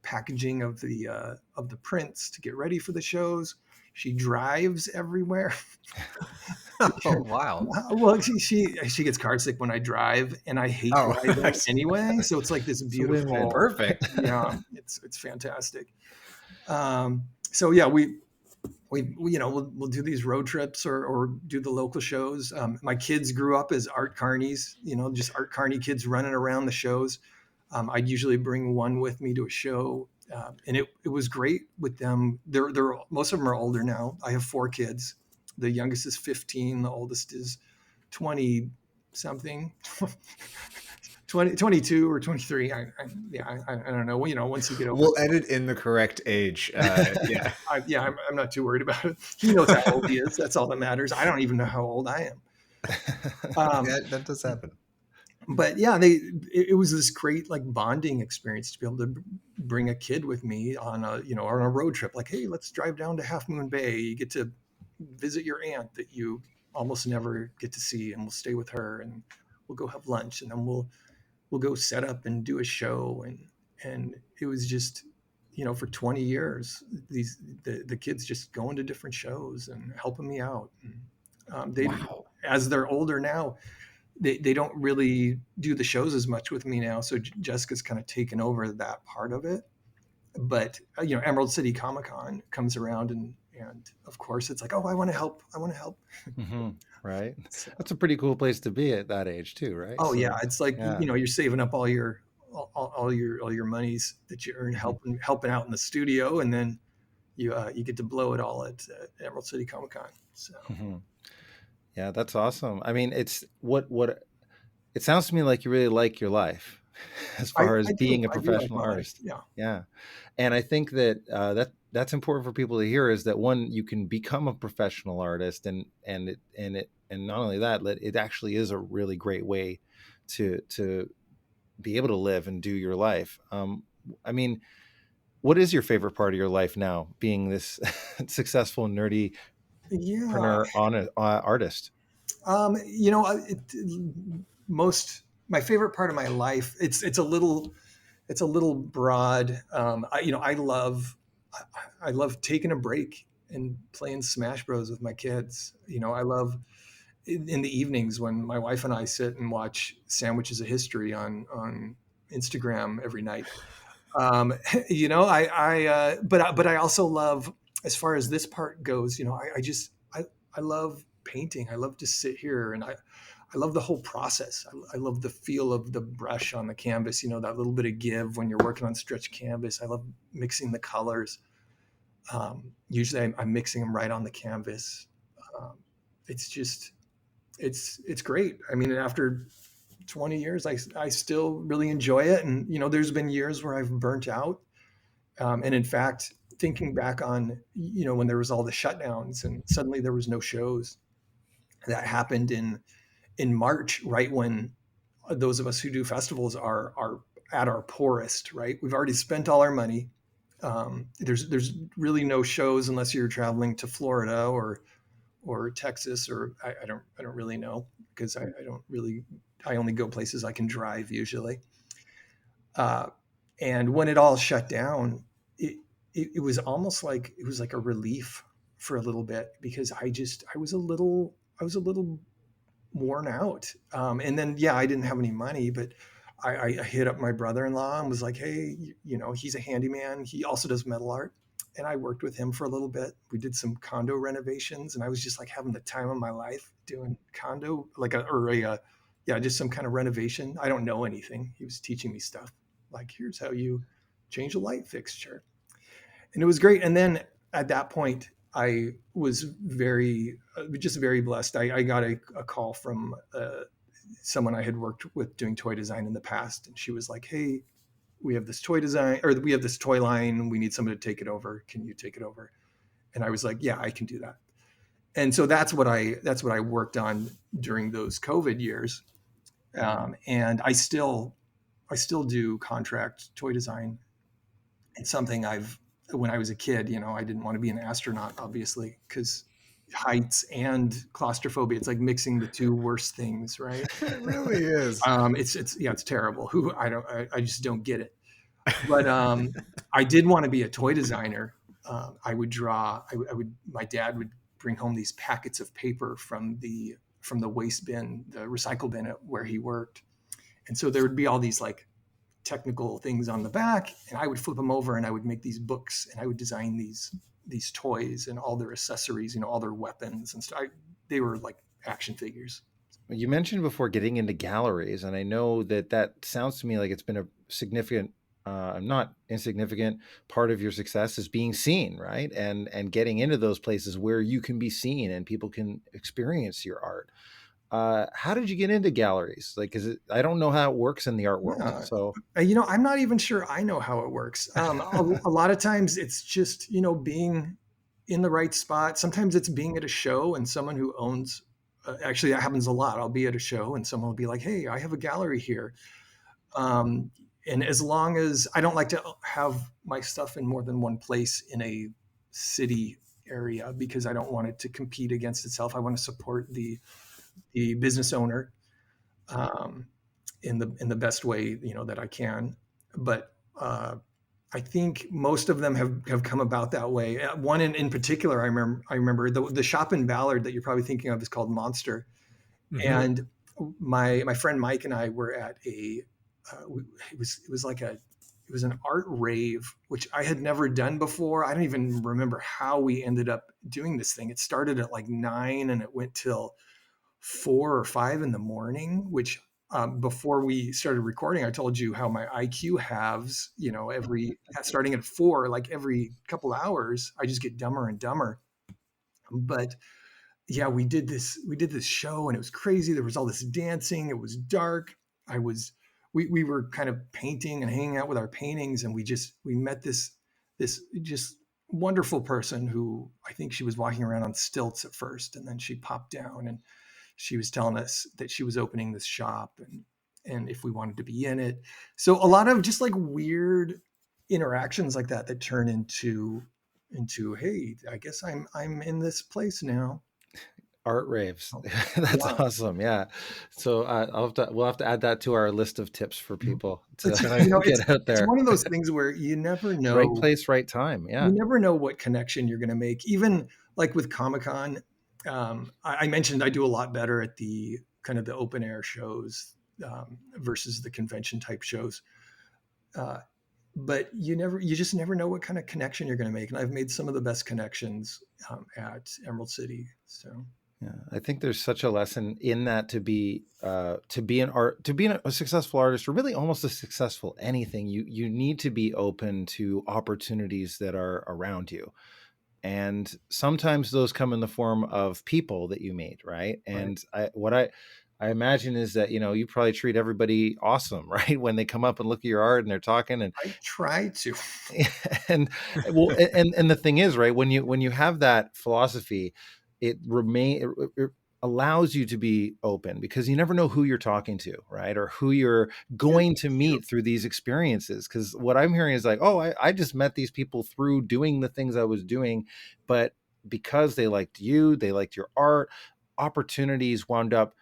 Speaker 1: packaging of the prints to get ready for the shows. She drives everywhere.
Speaker 10: Oh, wow.
Speaker 1: Well, she gets car sick when I drive, and I hate
Speaker 10: Oh, I
Speaker 1: driving
Speaker 10: see.
Speaker 1: anyway. So it's like this
Speaker 9: It's a win-win.
Speaker 1: beautiful,
Speaker 10: Perfect.
Speaker 1: yeah, it's fantastic. So yeah, we we'll do these road trips or do the local shows. My kids grew up as art carnies, just art carny kids running around the shows. I'd usually bring one with me to a show, and it was great with them. They're most of them are older now. I have 4 kids. The youngest is 15. The oldest is 20 something. 22 or 23. I don't know. Well, once you get over,
Speaker 10: We'll edit in the correct age. Yeah.
Speaker 1: I'm not too worried about it. He knows how old he is. That's all that matters. I don't even know how old I am.
Speaker 10: That does happen.
Speaker 1: But yeah, it was this great like bonding experience to be able to bring a kid with me on a road trip. Like, hey, let's drive down to Half Moon Bay. You get to visit your aunt that you almost never get to see, and we'll stay with her, and we'll go have lunch, and then we'll go set up and do a show. And it was just, for 20 years, the kids just going to different shows and helping me out. And,
Speaker 10: Wow.
Speaker 1: as they're older now, they don't really do the shows as much with me now. So Jessica's kind of taken over that part of it. But, Emerald City Comic Con comes around, and of course it's like, oh, I want to help.
Speaker 9: Mm-hmm. Right.
Speaker 1: So,
Speaker 9: That's a pretty cool place to be at that age too, right?
Speaker 1: oh
Speaker 9: So,
Speaker 1: yeah, it's like,
Speaker 9: yeah.
Speaker 1: you're saving up all your monies that you earn helping out in the studio, and then you get to blow it all at Emerald City Comic Con. So
Speaker 9: Yeah, that's awesome. I mean, it's what it sounds to me like you really like your life as far as being a
Speaker 1: I do like
Speaker 9: professional
Speaker 1: my life.
Speaker 9: artist.
Speaker 1: Yeah.
Speaker 9: Yeah. And I think that that's important for people to hear, is that one, you can become a professional artist, and not only that, it actually is a really great way to be able to live and do your life. I mean, what is your favorite part of your life now, being this successful nerdy
Speaker 1: Yeah.
Speaker 9: artist?
Speaker 1: My favorite part of my life, it's a little broad. I love taking a break and playing Smash Bros with my kids. I love in the evenings when my wife and I sit and watch Sandwiches of History on Instagram every night. But I also love, as far as this part goes, I love painting. I love to sit here, and I love the whole process. I love the feel of the brush on the canvas, that little bit of give when you're working on stretch canvas. I love mixing the colors. Usually I'm mixing them right on the canvas. It's great. I mean, after 20 years, I still really enjoy it. And, there's been years where I've burnt out. And in fact, thinking back on, when there was all the shutdowns and suddenly there was no shows, that happened in March, right when those of us who do festivals are at our poorest, right? We've already spent all our money. There's really no shows unless you're traveling to Florida or Texas, or I don't really know, because I only go places I can drive usually. And when it all shut down, it was almost like it was like a relief for a little bit, because I was a little worn out. And then, yeah, I didn't have any money, but I hit up my brother-in-law and was like, hey, he's a handyman. He also does metal art. And I worked with him for a little bit. We did some condo renovations, and I was just like having the time of my life doing condo, just some kind of renovation. I don't know anything. He was teaching me stuff, like, here's how you change a light fixture. And it was great. And then at that point, I was very blessed. I got a call from someone I had worked with doing toy design in the past. And she was like, hey, we have this toy line. We need somebody to take it over. Can you take it over? And I was like, yeah, I can do that. And so that's what I worked on during those COVID years. And I still do contract toy design. It's something when I was a kid, I didn't want to be an astronaut, obviously, because heights and claustrophobia, it's like mixing the two worst things, right?
Speaker 10: It really is.
Speaker 1: It's terrible. I just don't get it. But I did want to be a toy designer. I would draw. I would. My dad would bring home these packets of paper from the waste bin, the recycle bin at where he worked, and so there would be all these like technical things on the back, and I would flip them over and I would make these books and I would design these toys and all their accessories, all their weapons and stuff. They were like action figures.
Speaker 9: You mentioned before getting into galleries, and I know that sounds to me like it's been a significant, not insignificant part of your success is being seen, right? And getting into those places where you can be seen and people can experience your art. How did you get into galleries? Like, I don't know how it works in the art world.
Speaker 1: Yeah.
Speaker 9: So,
Speaker 1: I'm not even sure I know how it works. A lot of times it's just, being in the right spot. Sometimes it's being at a show and someone who owns, actually that happens a lot. I'll be at a show and someone will be like, hey, I have a gallery here. And as long as I don't like to have my stuff in more than one place in a city area, because I don't want it to compete against itself. I want to support the business owner in the best way that I can. But I think most of them have come about that way. One in particular, I remember the shop in Ballard that you're probably thinking of is called Monster, and my friend Mike and I were at it was an art rave, which I had never done before. I don't even remember how we ended up doing this thing. It started at like 9 and it went till 4 or 5 in the morning, which before we started recording, I told you how my IQ halves, starting at 4, like every couple hours, I just get dumber and dumber. But yeah, we did this show and it was crazy. There was all this dancing. It was dark. We were kind of painting and hanging out with our paintings, and we met this just wonderful person who, I think she was walking around on stilts at first, and then she popped down and she was telling us that she was opening this shop and if we wanted to be in it. So a lot of just like weird interactions like that turn into, hey, I guess I'm in this place now.
Speaker 9: art raves. That's
Speaker 1: Yeah.
Speaker 9: awesome. Yeah. So we'll have to add that to our list of tips for people to
Speaker 1: It's
Speaker 9: get out
Speaker 1: it's
Speaker 9: there.
Speaker 1: one of those things where you never
Speaker 9: Right
Speaker 1: know.
Speaker 9: place, right time. Yeah.
Speaker 1: You never know what connection you're going to make. Even like with Comic-Con, I mentioned I do a lot better at the kind of the open air shows versus the convention type shows. But you just never know what kind of connection you're going to make. And I've made some of the best connections at Emerald City. So.
Speaker 9: Yeah, I think there's such a lesson in that to be a successful artist, or really almost a successful anything. You need to be open to opportunities that are around you, and sometimes those come in the form of people that you meet, right? And I imagine is that you probably treat everybody awesome, right? When they come up and look at your art and they're talking, and
Speaker 1: I try to.
Speaker 9: and well, and the thing is, right, when you have that philosophy, it allows you to be open, because you never know who you're talking to, right? Or who you're going to meet through these experiences. Because what I'm hearing is like, oh, I just met these people through doing the things I was doing, but because they liked you, they liked your art, opportunities wound up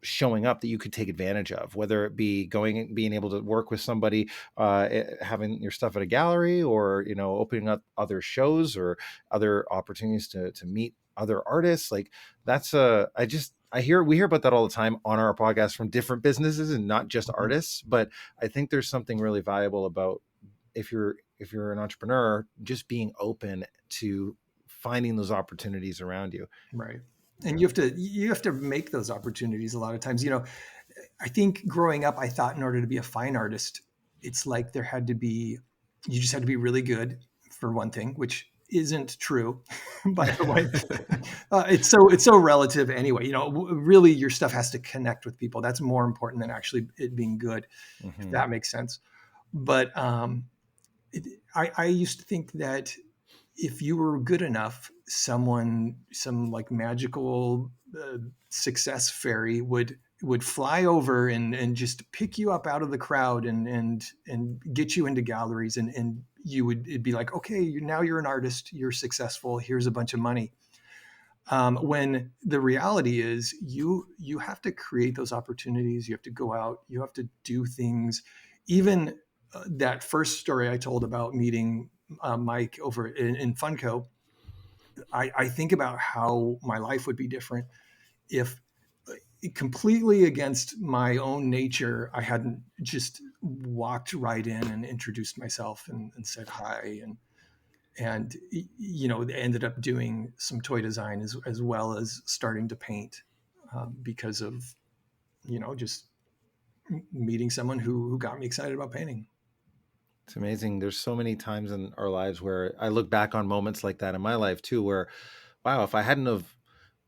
Speaker 9: showing up that you could take advantage of, whether it be being able to work with somebody, having your stuff at a gallery, or opening up other shows or other opportunities to meet other artists. Like we hear about that all the time on our podcast from different businesses and not just artists. But I think there's something really valuable about if you're an entrepreneur, just being open to finding those opportunities around you.
Speaker 1: Right. And you have to make those opportunities a lot of times. I think growing up, I thought in order to be a fine artist, it's like you just had to be really good, for one thing, which isn't true, by the way. It's so relative anyway. Really, your stuff has to connect with people. That's more important than actually it being good, if that makes sense. But I used to think that if you were good enough, some like magical success fairy would fly over and just pick you up out of the crowd and get you into galleries, and it'd be like, okay, now you're an artist, you're successful, here's a bunch of money. When the reality is you have to create those opportunities, you have to go out, you have to do things, even that first story I told about meeting Mike over in Funko, I think about how my life would be different if completely against my own nature, I hadn't just walked right in and introduced myself and said hi and ended up doing some toy design as well as starting to paint because of just meeting someone who got me excited about painting.
Speaker 9: It's amazing. There's so many times in our lives where I look back on moments like that in my life too, where, wow, if I hadn't have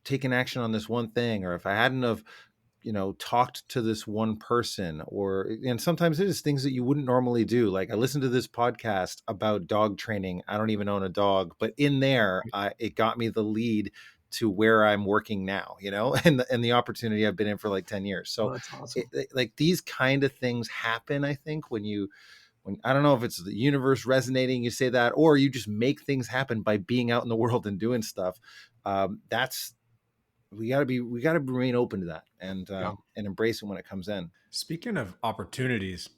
Speaker 9: taken action on this one thing, or if I hadn't have, talked to this one person, and sometimes it is things that you wouldn't normally do. Like I listened to this podcast about dog training. I don't even own a dog, but in there, it got me the lead to where I'm working now, and the opportunity I've been in for like 10 years. So
Speaker 1: that's awesome.
Speaker 9: Like these kind of things happen, I think, when I don't know if it's the universe resonating, you say that, or you just make things happen by being out in the world and doing stuff. We gotta remain open to that and embrace it when it comes in.
Speaker 10: Speaking of opportunities,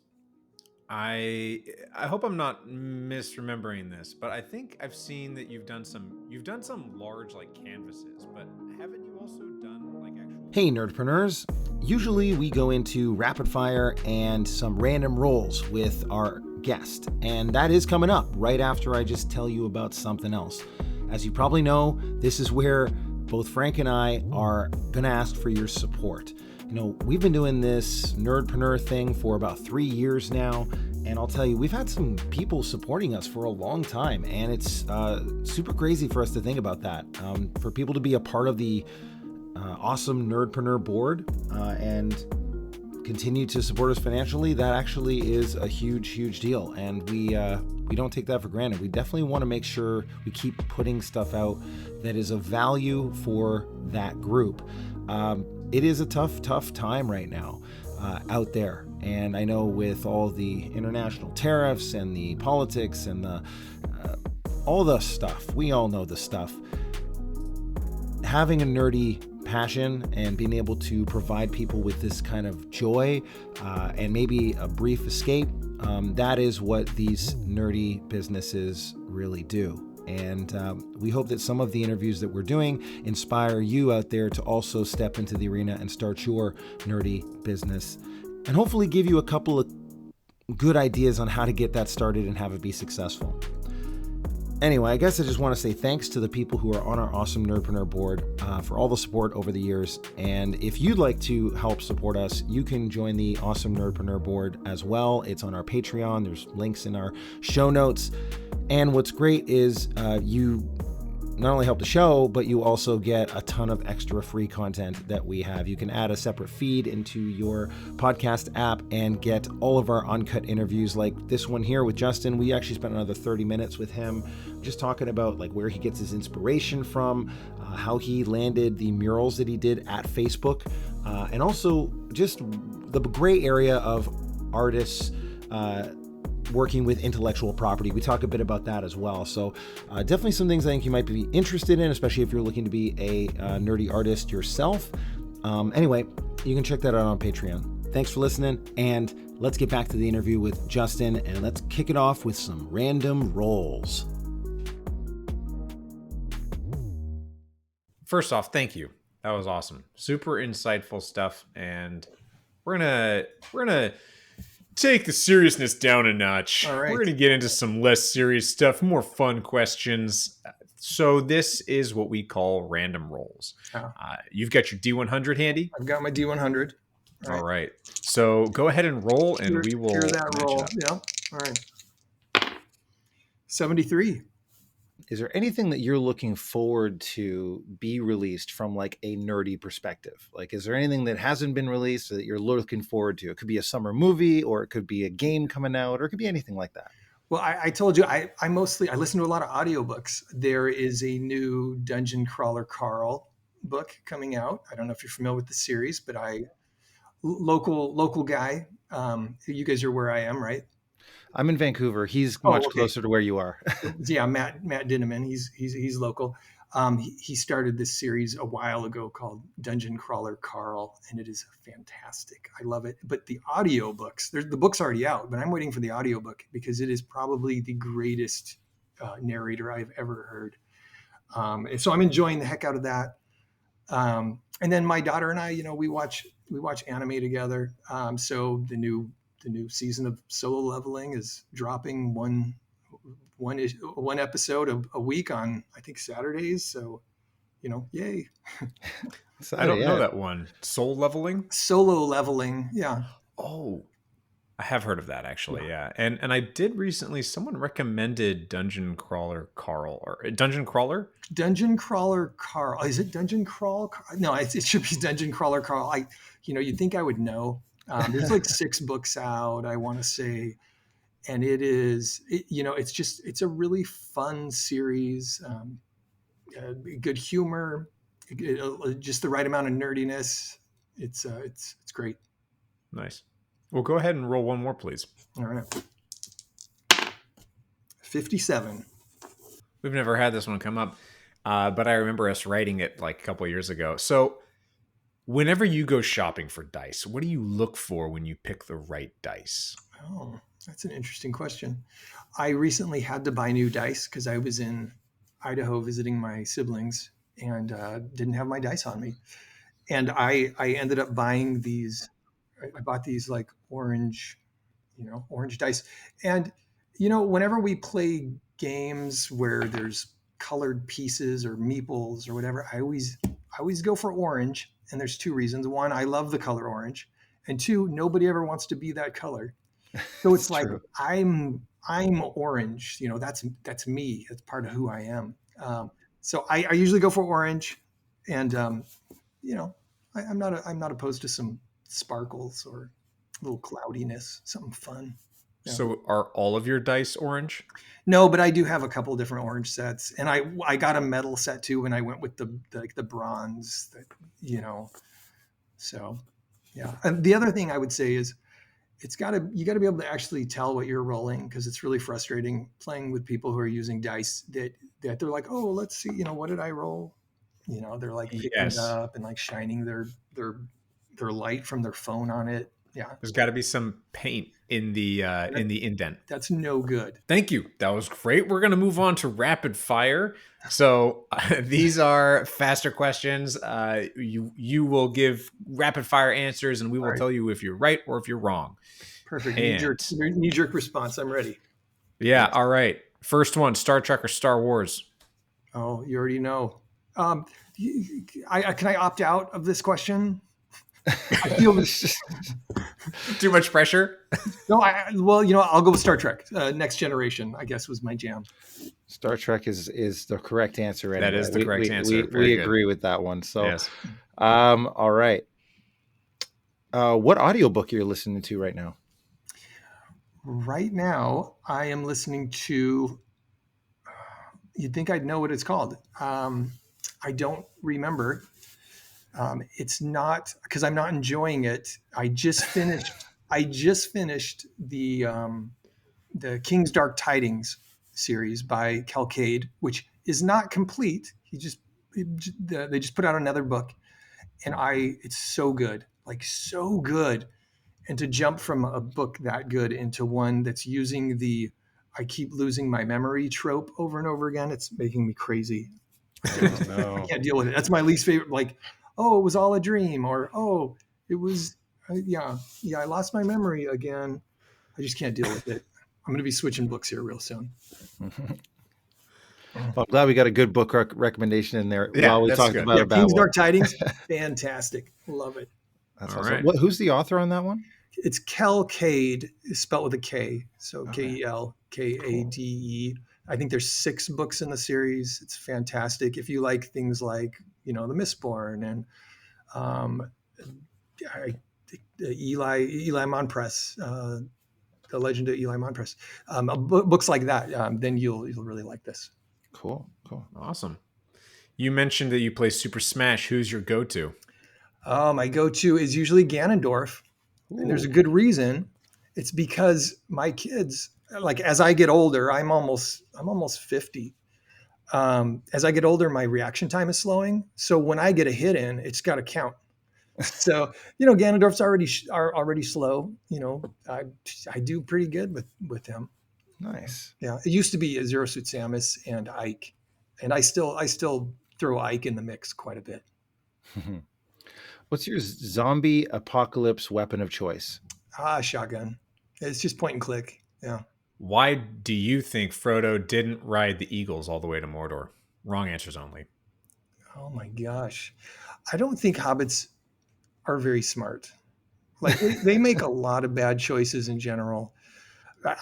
Speaker 10: I hope I'm not misremembering this, but I think I've seen that you've done some large like canvases, but haven't you also done like actual?
Speaker 2: Hey Nerdpreneurs! Usually we go into rapid fire and some random rolls with our guest, and that is coming up right after I just tell you about something else. As you probably know, this is where both Frank and I are gonna ask for your support. We've been doing this Nerdpreneur thing for about 3 years now, and I'll tell you, we've had some people supporting us for a long time, and it's super crazy for us to think about that. For people to be a part of the awesome Nerdpreneur board and continue to support us financially, that actually is a huge, huge deal, and we don't take that for granted. We definitely want to make sure we keep putting stuff out that is of value for that group. It is a tough time right now out there, and I know with all the international tariffs and the politics and all the stuff, we all know the stuff. Having a nerdy passion and being able to provide people with this kind of joy and maybe a brief escape, that is what these nerdy businesses really do. And we hope that some of the interviews that we're doing inspire you out there to also step into the arena and start your nerdy business, and hopefully give you a couple of good ideas on how to get that started and have it be successful. Anyway, I guess I just want to say thanks to the people who are on our awesome Nerdpreneur board for all the support over the years. And if you'd like to help support us, you can join the awesome Nerdpreneur board as well. It's on our Patreon. There's links in our show notes. And what's great is you not only help the show, but you also get a ton of extra free content that we have. You can add a separate feed into your podcast app and get all of our uncut interviews, like this one here with Justin. We actually spent another 30 minutes with him just talking about like where he gets his inspiration from, how he landed the murals that he did at Facebook, and also just the gray area of artists working with intellectual property. We talk a bit about that as well. So definitely some things I think you might be interested in, especially if you're looking to be a nerdy artist yourself. Anyway, you can check that out on Patreon. Thanks for listening, and let's get back to the interview with Justin, and let's kick it off with some random rolls.
Speaker 10: First off, thank you. That was awesome. Super insightful stuff, and we're gonna take the seriousness down a notch.
Speaker 1: All right.
Speaker 10: We're going to get into some less serious stuff, more fun questions. So this is what we call random rolls. You've got your D100 handy?
Speaker 1: I've got my D100.
Speaker 10: All right. So go ahead and roll, and we will
Speaker 1: hear that roll. Yeah. All right. 73.
Speaker 9: Is there anything that you're looking forward to be released from like a nerdy perspective? Like, is there anything that hasn't been released that you're looking forward to? It could be a summer movie, or it could be a game coming out, or it could be anything like that.
Speaker 1: Well, I told you, I listen to a lot of audiobooks. There is a new Dungeon Crawler Carl book coming out. I don't know if you're familiar with the series, but local guy. You guys are where I am, right?
Speaker 9: I'm in Vancouver. He's much closer to where you are.
Speaker 1: Yeah, Matt Dinneman. He's local. He started this series a while ago called Dungeon Crawler Carl, and it is fantastic. I love it. But the audiobooks, the book's already out, but I'm waiting for the audiobook because it is probably the greatest narrator I've ever heard. And so I'm enjoying the heck out of that. And then my daughter and I, we watch anime together. So the new season of Solo Leveling is dropping one episode a week on, I think, Saturdays. So, yay.
Speaker 10: I don't know that one. Soul Leveling?
Speaker 1: Solo Leveling. Yeah.
Speaker 10: Oh, I have heard of that actually. Yeah. And I did recently, someone recommended Dungeon Crawler Carl or Dungeon Crawler.
Speaker 1: Dungeon Crawler Carl. Is it Dungeon Crawl? No, it should be Dungeon Crawler Carl. You'd think I would know. There's like 6 books out, I want to say. And it's a really fun series. Good humor, just the right amount of nerdiness. It's great.
Speaker 10: Nice. Well, go ahead and roll one more, please.
Speaker 1: All right. 57.
Speaker 10: We've never had this one come up, but I remember us writing it like a couple of years ago. So whenever you go shopping for dice, what do you look for when you pick the right dice?
Speaker 1: Oh, that's an interesting question. I recently had to buy new dice because I was in Idaho visiting my siblings and didn't have my dice on me. And I ended up buying these. I bought these like orange dice. And, whenever we play games where there's colored pieces or meeples or whatever, I always go for orange. And there's 2 reasons. 1, I love the color orange. And 2, nobody ever wants to be that color. So it's like, true. I'm orange, that's me. That's part of who I am. So I usually go for orange, and I'm not opposed to some sparkles or a little cloudiness, something fun.
Speaker 10: Yeah. So are all of your dice orange?
Speaker 1: No, but I do have a couple of different orange sets, and I got a metal set too when I went with the bronze. So yeah. And the other thing I would say is, you got to be able to actually tell what you're rolling, because it's really frustrating playing with people who are using dice that they're like, oh, let's see, what did I roll? They're like picking it up and like shining their light from their phone on it. Yeah,
Speaker 10: there's got to be some paint in the indent.
Speaker 1: That's no good.
Speaker 10: Thank you. That was great. We're going to move on to rapid fire. So these are faster questions. You will give rapid fire answers, and we will tell you if you're right or if you're wrong.
Speaker 1: Perfect. Knee jerk response. I'm ready.
Speaker 10: Yeah. All right. First one: Star Trek or Star Wars?
Speaker 1: Oh, you already know. Can I opt out of this question? I feel this
Speaker 10: too much pressure.
Speaker 1: No, I'll go with Star Trek. Next Generation, I guess, was my jam.
Speaker 9: Star Trek is the correct answer. Anyway.
Speaker 10: That is the correct answer.
Speaker 9: We agree with that one. So, yes. All right. What audiobook are you listening to right now?
Speaker 1: Right now, I am listening to. You'd think I'd know what it's called. I don't remember. It's not, because I'm not enjoying it. I just finished the King's Dark Tidings series by Calcade, which is not complete. They just put out another book, and it's so good, like so good. And to jump from a book that good into one that's using I keep losing my memory trope over and over again, it's making me crazy. No. I can't deal with it. That's my least favorite. Like, oh, it was all a dream, or oh, it was, I lost my memory again. I just can't deal with it. I'm going to be switching books here real soon.
Speaker 9: Well, I'm glad we got a good book recommendation in there while we talked about
Speaker 1: King's Dark Tidings. Fantastic. Love it.
Speaker 9: That's all awesome. Right. Who's the author on that one?
Speaker 1: It's Calcade, spelled with a K. So Kelkade. I think there's 6 books in the series. It's fantastic. If you like things like, The Mistborn and Eli Monpress, The Legend of Eli Monpress, books like that, then you'll really like this.
Speaker 9: Cool.
Speaker 10: Awesome. You mentioned that you play Super Smash. Who's your go-to?
Speaker 1: My go-to is usually Ganondorf. Ooh. And there's a good reason. It's because my kids, like, as I get older, I'm almost 50. As I get older, my reaction time is slowing. So when I get a hit in, it's got to count. So, Ganondorf's are already slow. I do pretty good with him.
Speaker 9: Nice.
Speaker 1: Yeah, it used to be Zero Suit Samus and Ike, and I still throw Ike in the mix quite a bit.
Speaker 9: What's your zombie apocalypse weapon of choice?
Speaker 1: Shotgun. It's just point and click. Yeah.
Speaker 10: Why do you think Frodo didn't ride the Eagles all the way to Mordor? Wrong answers only.
Speaker 1: Oh my gosh, I don't think hobbits are very smart. Like they make a lot of bad choices in general.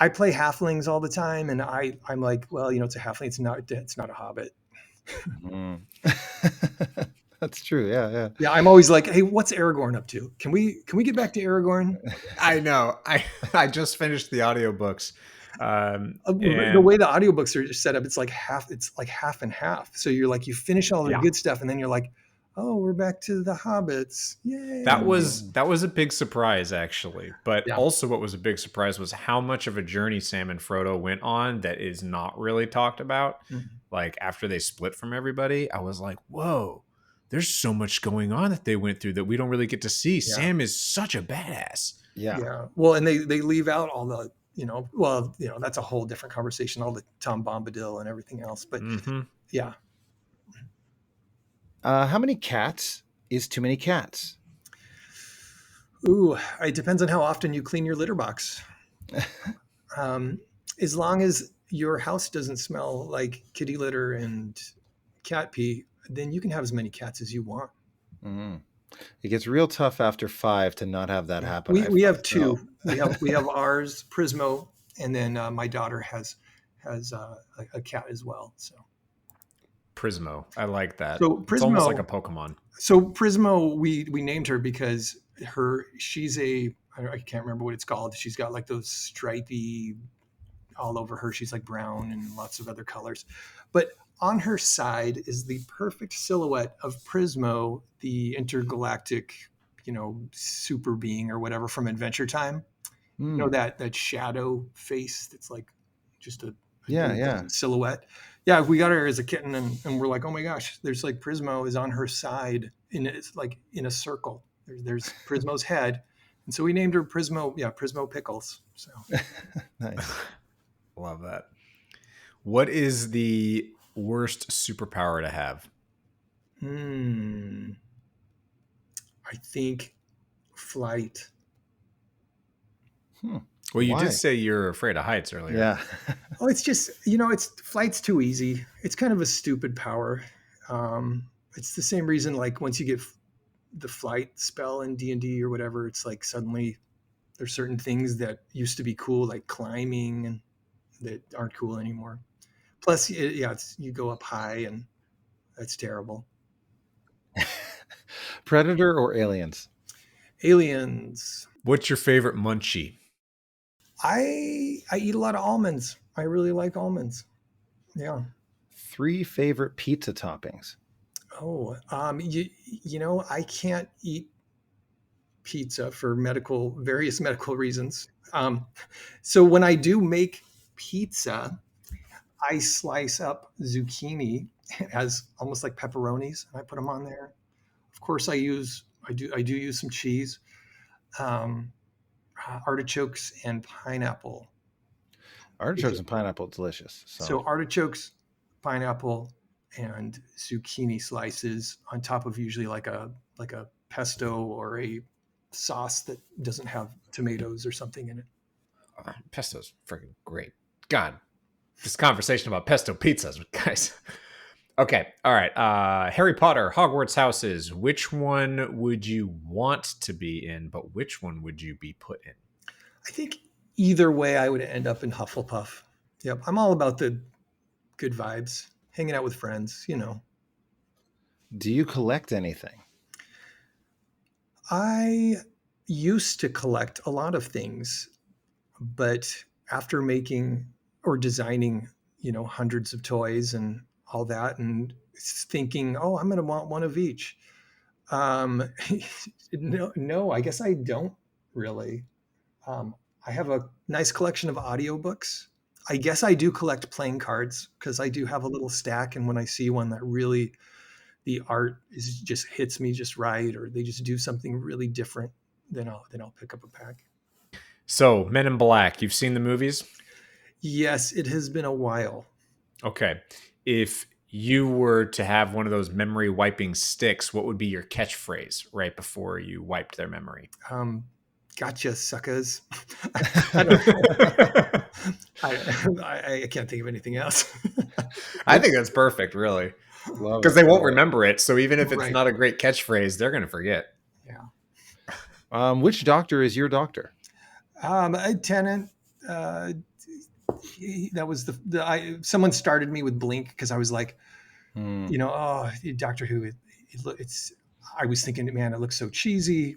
Speaker 1: I play halflings all the time, and I'm like, well, it's a halfling. It's not a hobbit.
Speaker 9: Mm. That's true. Yeah.
Speaker 1: Yeah, I'm always like, hey, what's Aragorn up to? Can we get back to Aragorn?
Speaker 10: I know. I just finished the audiobooks.
Speaker 1: The way the audiobooks are set up, it's like half and half. So you're like, you finish all the good stuff, and then you're like, oh, we're back to the hobbits. Yay.
Speaker 10: That was a big surprise, actually. But also what was a big surprise was how much of a journey Sam and Frodo went on that is not really talked about.
Speaker 1: Mm-hmm.
Speaker 10: Like after they split from everybody, I was like, whoa, there's so much going on that they went through that we don't really get to see.
Speaker 1: Yeah.
Speaker 10: Sam is such a badass.
Speaker 1: Yeah. Well, and they leave out all the, that's a whole different conversation, all the Tom Bombadil and everything else. But yeah.
Speaker 9: How many cats is too many cats?
Speaker 1: Ooh, it depends on how often you clean your litter box. As long as your house doesn't smell like kitty litter and cat pee, then you can have as many cats as you want.
Speaker 9: Mm-hmm. It gets real tough after 5 to not have that happen.
Speaker 1: We have 2. We have ours, Prismo, and then my daughter has a cat as well. So
Speaker 10: Prismo, I like that.
Speaker 1: So Prismo,
Speaker 10: it's almost like a Pokemon.
Speaker 1: So Prismo, we named her because she's I can't remember what it's called. She's got like those stripy all over her. She's like brown and lots of other colors, but on her side is the perfect silhouette of Prismo, the intergalactic, super being or whatever from Adventure Time. That shadow face that's like just a silhouette. Yeah, we got her as a kitten, and we're like, oh my gosh, there's like Prismo is on her side, and it's like in a circle. There's Prismo's head, and so we named her Prismo. Yeah, Prismo Pickles. So
Speaker 9: nice,
Speaker 10: love that. What is the worst superpower to have?
Speaker 1: I think flight.
Speaker 10: Well, you did say you're afraid of heights earlier.
Speaker 9: Yeah.
Speaker 1: Oh, it's just, flight's too easy. It's kind of a stupid power. It's the same reason, like once you get the flight spell in D&D or whatever, it's like suddenly there's certain things that used to be cool, like climbing, and that aren't cool anymore. Plus, you go up high, and that's terrible.
Speaker 9: Predator or aliens?
Speaker 1: Aliens.
Speaker 10: What's your favorite munchie?
Speaker 1: I eat a lot of almonds. I really like almonds. Yeah.
Speaker 9: 3 favorite pizza toppings.
Speaker 1: Oh, I can't eat pizza for various medical reasons. So when I do make pizza, I slice up zucchini as almost like pepperonis, and I put them on there. Of course, I do use some cheese, artichokes and pineapple.
Speaker 9: Artichokes and pineapple, delicious.
Speaker 1: So artichokes, pineapple, and zucchini slices on top of usually like a pesto or a sauce that doesn't have tomatoes or something in it.
Speaker 10: Pesto's freaking great. God, this conversation about pesto pizzas, guys. Okay, all right. Harry Potter, Hogwarts houses. Which one would you want to be in, but which one would you be put in?
Speaker 1: I think either way, I would end up in Hufflepuff. Yep, I'm all about the good vibes, hanging out with friends,
Speaker 9: Do you collect anything?
Speaker 1: I used to collect a lot of things, but after making or designing, hundreds of toys and all that, and thinking, oh, I'm going to want one of each. No, I guess I don't really. I have a nice collection of audiobooks. I guess I do collect playing cards because I do have a little stack, and when I see one that really the art is just hits me just right, or they just do something really different, then I'll pick up a pack.
Speaker 10: So, Men in Black, you've seen the movies?
Speaker 1: Yes, it has been a while.
Speaker 10: Okay. If you were to have one of those memory wiping sticks, what would be your catchphrase right before you wiped their memory?
Speaker 1: Gotcha, suckers. I don't. I can't think of anything else.
Speaker 10: I think that's perfect, really,
Speaker 9: Love
Speaker 10: because
Speaker 9: it.
Speaker 10: they won't remember it. So even if it's
Speaker 1: Right.
Speaker 10: not a great catchphrase, they're going to forget.
Speaker 1: Yeah.
Speaker 9: Which doctor is your doctor?
Speaker 1: A tenant. That was someone started me with Blink because I was like, oh, Doctor Who. It's. I was thinking, man, it looks so cheesy.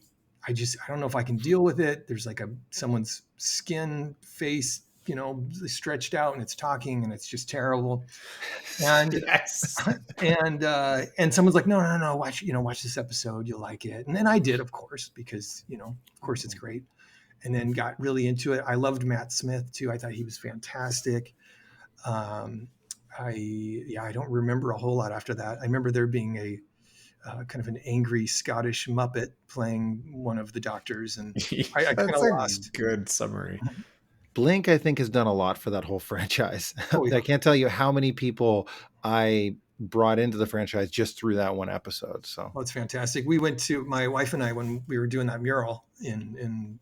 Speaker 1: I don't know if I can deal with it. There's like someone's skin face, stretched out, and it's talking, and it's just terrible. And
Speaker 10: Yes.
Speaker 1: and someone's like, no, watch this episode, you'll like it. And then I did, of course, because of course it's great. And then got really into it. I loved Matt Smith too. I thought he was fantastic. I don't remember a whole lot after that. I remember there being a kind of an angry Scottish Muppet playing one of the doctors, and I kind of lost.
Speaker 10: Good summary.
Speaker 9: Blink, I think, has done a lot for that whole franchise.
Speaker 1: Oh, yeah.
Speaker 9: I can't tell you how many people I brought into the franchise just through that one episode. So,
Speaker 1: well, it's fantastic. We went to, my wife and I, when we were doing that mural in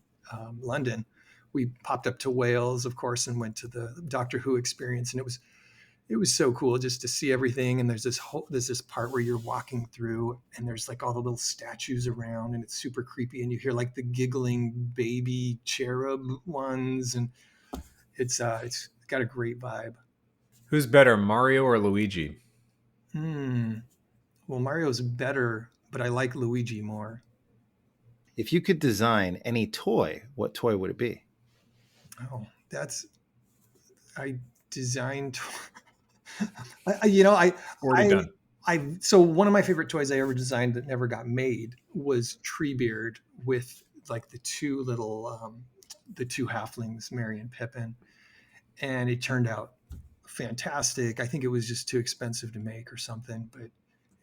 Speaker 1: London, we popped up to Wales, of course, and went to the Doctor Who experience, and it was so cool just to see everything. And there's this part where you're walking through, and there's like all the little statues around, and it's super creepy, and you hear like the giggling baby cherub ones, and it's got a great vibe.
Speaker 10: Who's better, Mario or Luigi?
Speaker 1: Well, Mario's better, but I like Luigi more.
Speaker 9: if you could design any toy, what toy would it be?
Speaker 1: Oh, I designed.
Speaker 10: Already done.
Speaker 1: So one of my favorite toys I ever designed that never got made was Treebeard with like the two halflings, Merry and Pippin, and it turned out fantastic. I think it was just too expensive to make or something, but it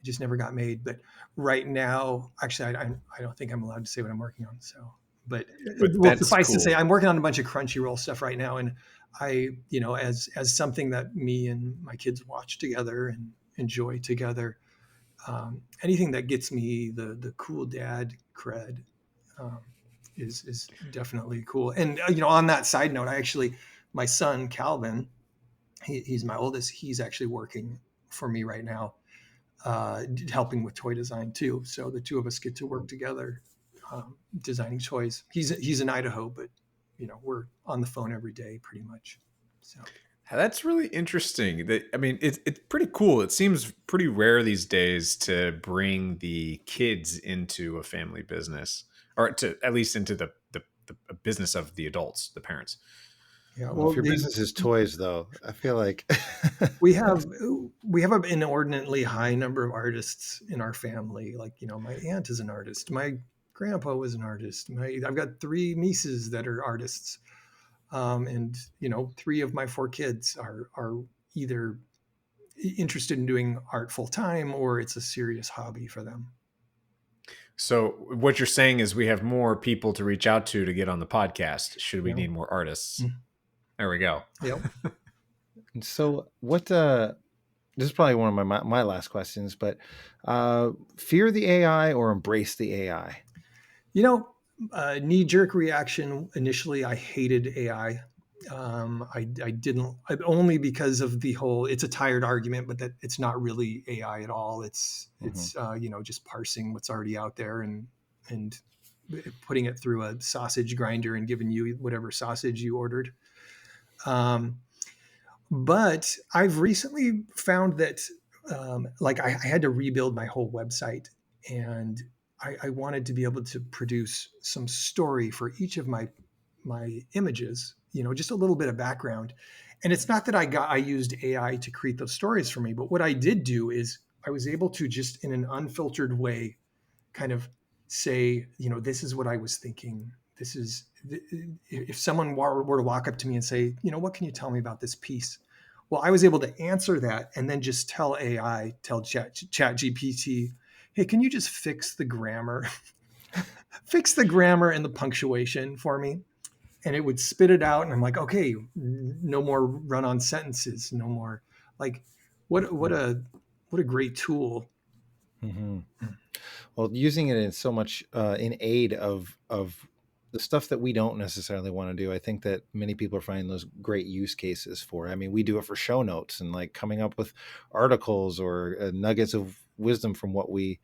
Speaker 1: just never got made. But right now, actually, I don't think I'm allowed to say what I'm working on. So, but well, suffice to say, I'm working on a bunch of Crunchyroll stuff right now, and I, as something that me and my kids watch together and enjoy together. Anything that gets me the cool dad cred is definitely cool. And on that side note, my son Calvin, he's my oldest. He's actually working for me right now, helping with toy design too. So the two of us get to work together, designing toys. He's in Idaho, but we're on the phone every day pretty much. So.
Speaker 10: That's really interesting. It's pretty cool. It seems pretty rare these days to bring the kids into a family business, or to at least into the business of the adults, the parents.
Speaker 1: Yeah,
Speaker 9: well, if your business is toys, though, I feel like
Speaker 1: we have an inordinately high number of artists in our family. Like, my aunt is an artist. My grandpa was an artist. I've got 3 nieces that are artists. And 3 of my 4 kids are either interested in doing art full time, or it's a serious hobby for them.
Speaker 10: So what you're saying is we have more people to reach out to get on the podcast. Should we need more artists? Mm-hmm. There we go.
Speaker 1: Yep.
Speaker 9: So what? This is probably one of my last questions, but fear the AI or embrace the AI?
Speaker 1: Knee-jerk reaction. Initially, I hated AI. I didn't, only because of the whole, it's a tired argument, but that it's not really AI at all. It's just parsing what's already out there and putting it through a sausage grinder and giving you whatever sausage you ordered. But I've recently found that I had to rebuild my whole website, and I wanted to be able to produce some story for each of my images, just a little bit of background. And it's not that I used AI to create those stories for me, but what I did do is I was able to just in an unfiltered way kind of say, this is what I was thinking. this is, if someone were to walk up to me and say, what can you tell me about this piece? Well, I was able to answer that and then just tell Chat GPT, hey, can you just fix the grammar, fix the grammar and the punctuation for me? And it would spit it out. And I'm like, okay, no more run-on sentences, no more. Like, what a great tool.
Speaker 9: Mm-hmm. Well, using it in so much in aid of the stuff that we don't necessarily want to do. I think that many people are finding those great use cases for. I mean, we do it for show notes and like coming up with articles or nuggets of wisdom from what we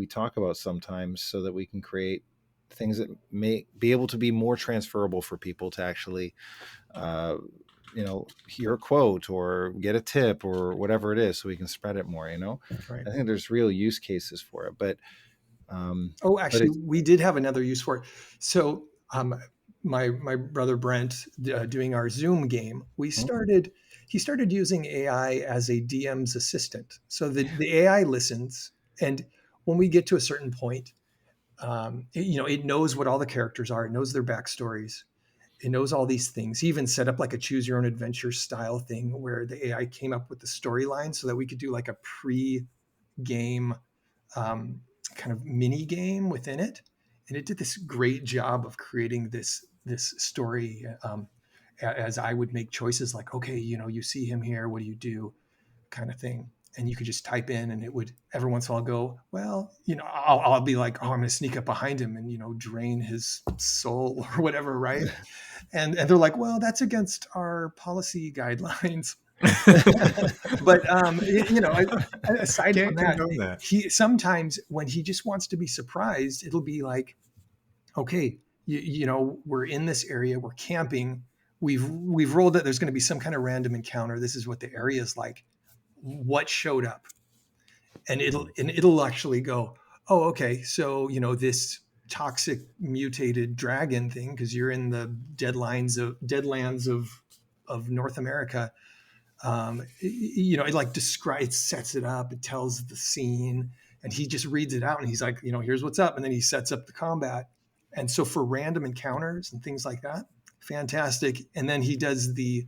Speaker 9: talk about sometimes, so that we can create things that may be able to be more transferable for people to actually hear a quote or get a tip or whatever it is, so we can spread it more.
Speaker 1: Right.
Speaker 9: I think there's real use cases for it, but
Speaker 1: actually, we did have another use for it. So my brother Brent, doing our Zoom game, he started using AI as a DM's assistant. So the AI listens, and when we get to a certain point, it knows what all the characters are. It knows their backstories. It knows all these things. He even set up like a choose your own adventure style thing where the AI came up with the storyline so that we could do like a pre-game kind of mini game within it. And it did this great job of creating this story, as I would make choices like, okay, you see him here, what do you do, kind of thing. And you could just type in, and it would every once in a while go, well, I'll be like, oh, I'm going to sneak up behind him and drain his soul or whatever, right? And they're like, well, that's against our policy guidelines. But aside from that, he sometimes, when he just wants to be surprised, it'll be like, okay, we're in this area, we're camping, we've rolled that there's going to be some kind of random encounter, this is what the area is like, what showed up? And it'll actually go, oh, okay, so this toxic mutated dragon thing, because you're in the deadlands of North America. It like it sets it up, it tells the scene, and he just reads it out, and he's like, here's what's up, and then he sets up the combat. And so for random encounters and things like that, fantastic. And then he does the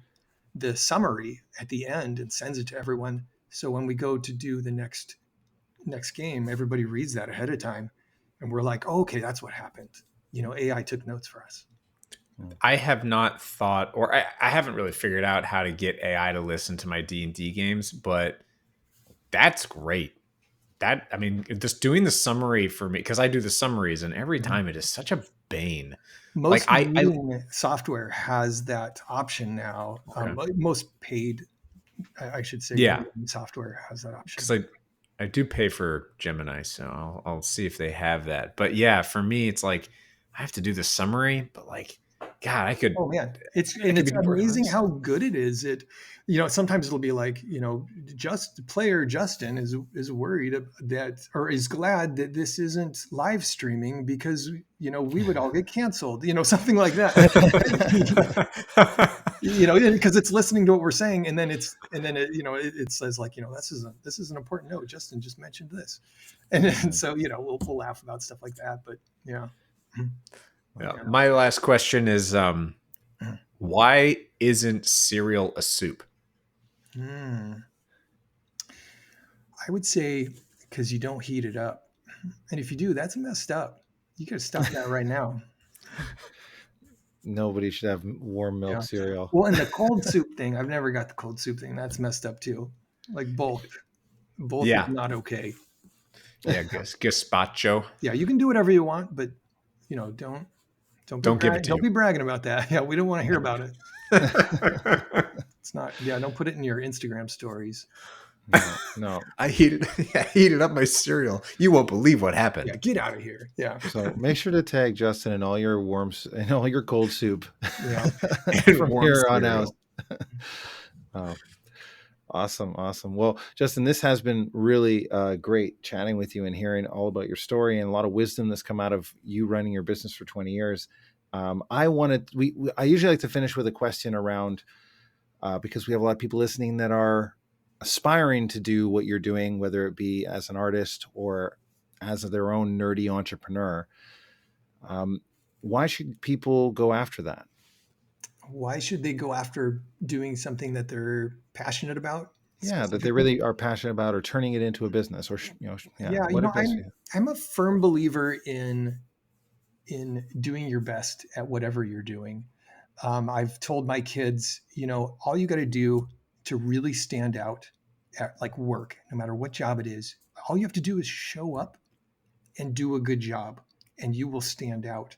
Speaker 1: summary at the end and sends it to everyone. So when we go to do the next game, everybody reads that ahead of time, and we're like, oh, okay, that's what happened. AI took notes for us.
Speaker 10: I have not thought, or I haven't really figured out how to get AI to listen to my D&D games, but that's great. Just doing the summary for me, because I do the summaries, and every time it is such a bane.
Speaker 1: Most reading software has that option now. Okay. Most paid, I should say, software has that option.
Speaker 10: Because I do pay for Gemini, so I'll see if they have that. But yeah, for me, it's like I have to do the summary, but like, God, I could.
Speaker 1: Oh man, it's amazing how good it is. Sometimes it'll be like, player Justin is worried that, or is glad that this isn't live streaming because we would all get canceled. Something like that. Because it's listening to what we're saying, and then it says like, this is an important note. Justin just mentioned this, and so we'll laugh about stuff like that. But yeah.
Speaker 10: Yeah. My last question is, why isn't cereal a soup?
Speaker 1: I would say because you don't heat it up. And if you do, that's messed up. You got to stop that right now.
Speaker 9: Nobody should have warm milk cereal.
Speaker 1: Well, and the cold soup thing, I've never got the cold soup thing. That's messed up too. Like both is not okay.
Speaker 10: Yeah, gazpacho.
Speaker 1: Yeah, you can do whatever you want, but don't be bragging about that. Yeah, we don't want to hear about it. It's not. Yeah, don't put it in your Instagram stories.
Speaker 9: No.
Speaker 10: I heated up my cereal. You won't believe what happened.
Speaker 1: Yeah, get out of here. Yeah.
Speaker 9: So make sure to tag Justin in all your warms and all your cold soup.
Speaker 1: Yeah.
Speaker 9: From here on out. Oh, awesome. Well, Justin, this has been really great chatting with you and hearing all about your story and a lot of wisdom that's come out of you running your business for 20 years. I usually like to finish with a question around, because we have a lot of people listening that are aspiring to do what you're doing, whether it be as an artist or as their own nerdy entrepreneur. why should people go after that?
Speaker 1: Why should they go after doing something that they're passionate about
Speaker 9: Yeah, that they
Speaker 1: specifically?
Speaker 9: really are passionate about, or turning it into a business, or
Speaker 1: Yeah,
Speaker 9: what advice do you have?
Speaker 1: I'm a firm believer in doing your best at whatever you're doing. I've told my kids, all you got to do to really stand out at like work, no matter what job it is, all you have to do is show up and do a good job, and you will stand out,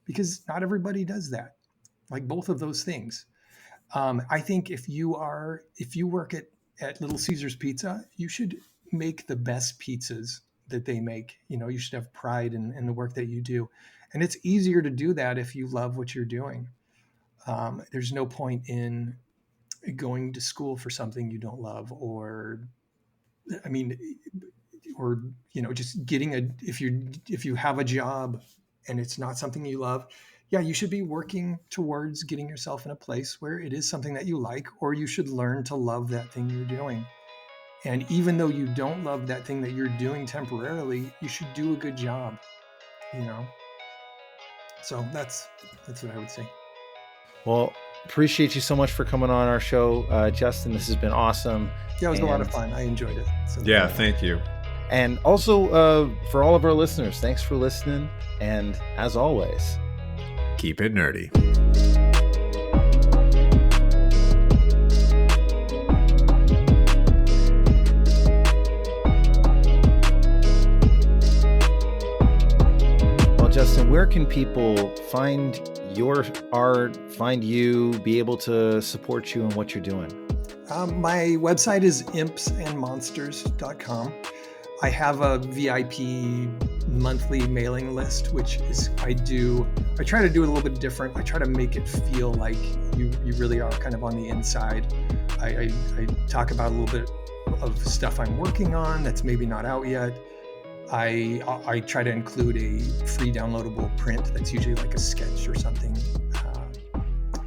Speaker 1: because not everybody does that. Like both of those things. I think if you work at Little Caesars Pizza, you should make the best pizzas that they make. You should have pride in the work that you do, and it's easier to do that if you love what you're doing. There's no point in going to school for something you don't love, or I mean, or just getting if you have a job and it's not something you love, yeah, you should be working towards getting yourself in a place where it is something that you like, or you should learn to love that thing you're doing. And even though you don't love that thing that you're doing temporarily, you should do a good job, you know. So that's what I would say.
Speaker 9: Well, appreciate you so much for coming on our show, Justin. This has been awesome.
Speaker 1: Yeah, it was a lot of fun. I enjoyed it. So
Speaker 10: Yeah, thank you.
Speaker 9: And also, for all of our listeners, thanks for listening. And as always,
Speaker 10: keep it nerdy.
Speaker 9: Well, Justin, where can people find your art, find you, be able to support you in what you're doing?
Speaker 1: My website is impsandmonsters.com. I have a VIP monthly mailing list, which is I try to do it a little bit different. I try to make it feel like you really are kind of on the inside. I talk about a little bit of stuff I'm working on that's maybe not out yet. I try to include a free downloadable print that's usually like a sketch or something.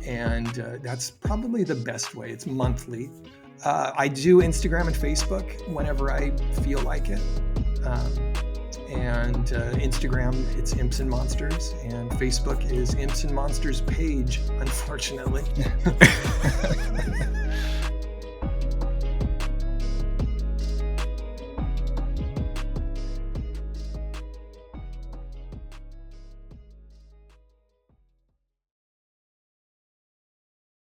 Speaker 1: And that's probably the best way. It's monthly. I do Instagram and Facebook whenever I feel like it. And Instagram, it's Imps and Monsters, and Facebook is Imps and Monsters page, unfortunately.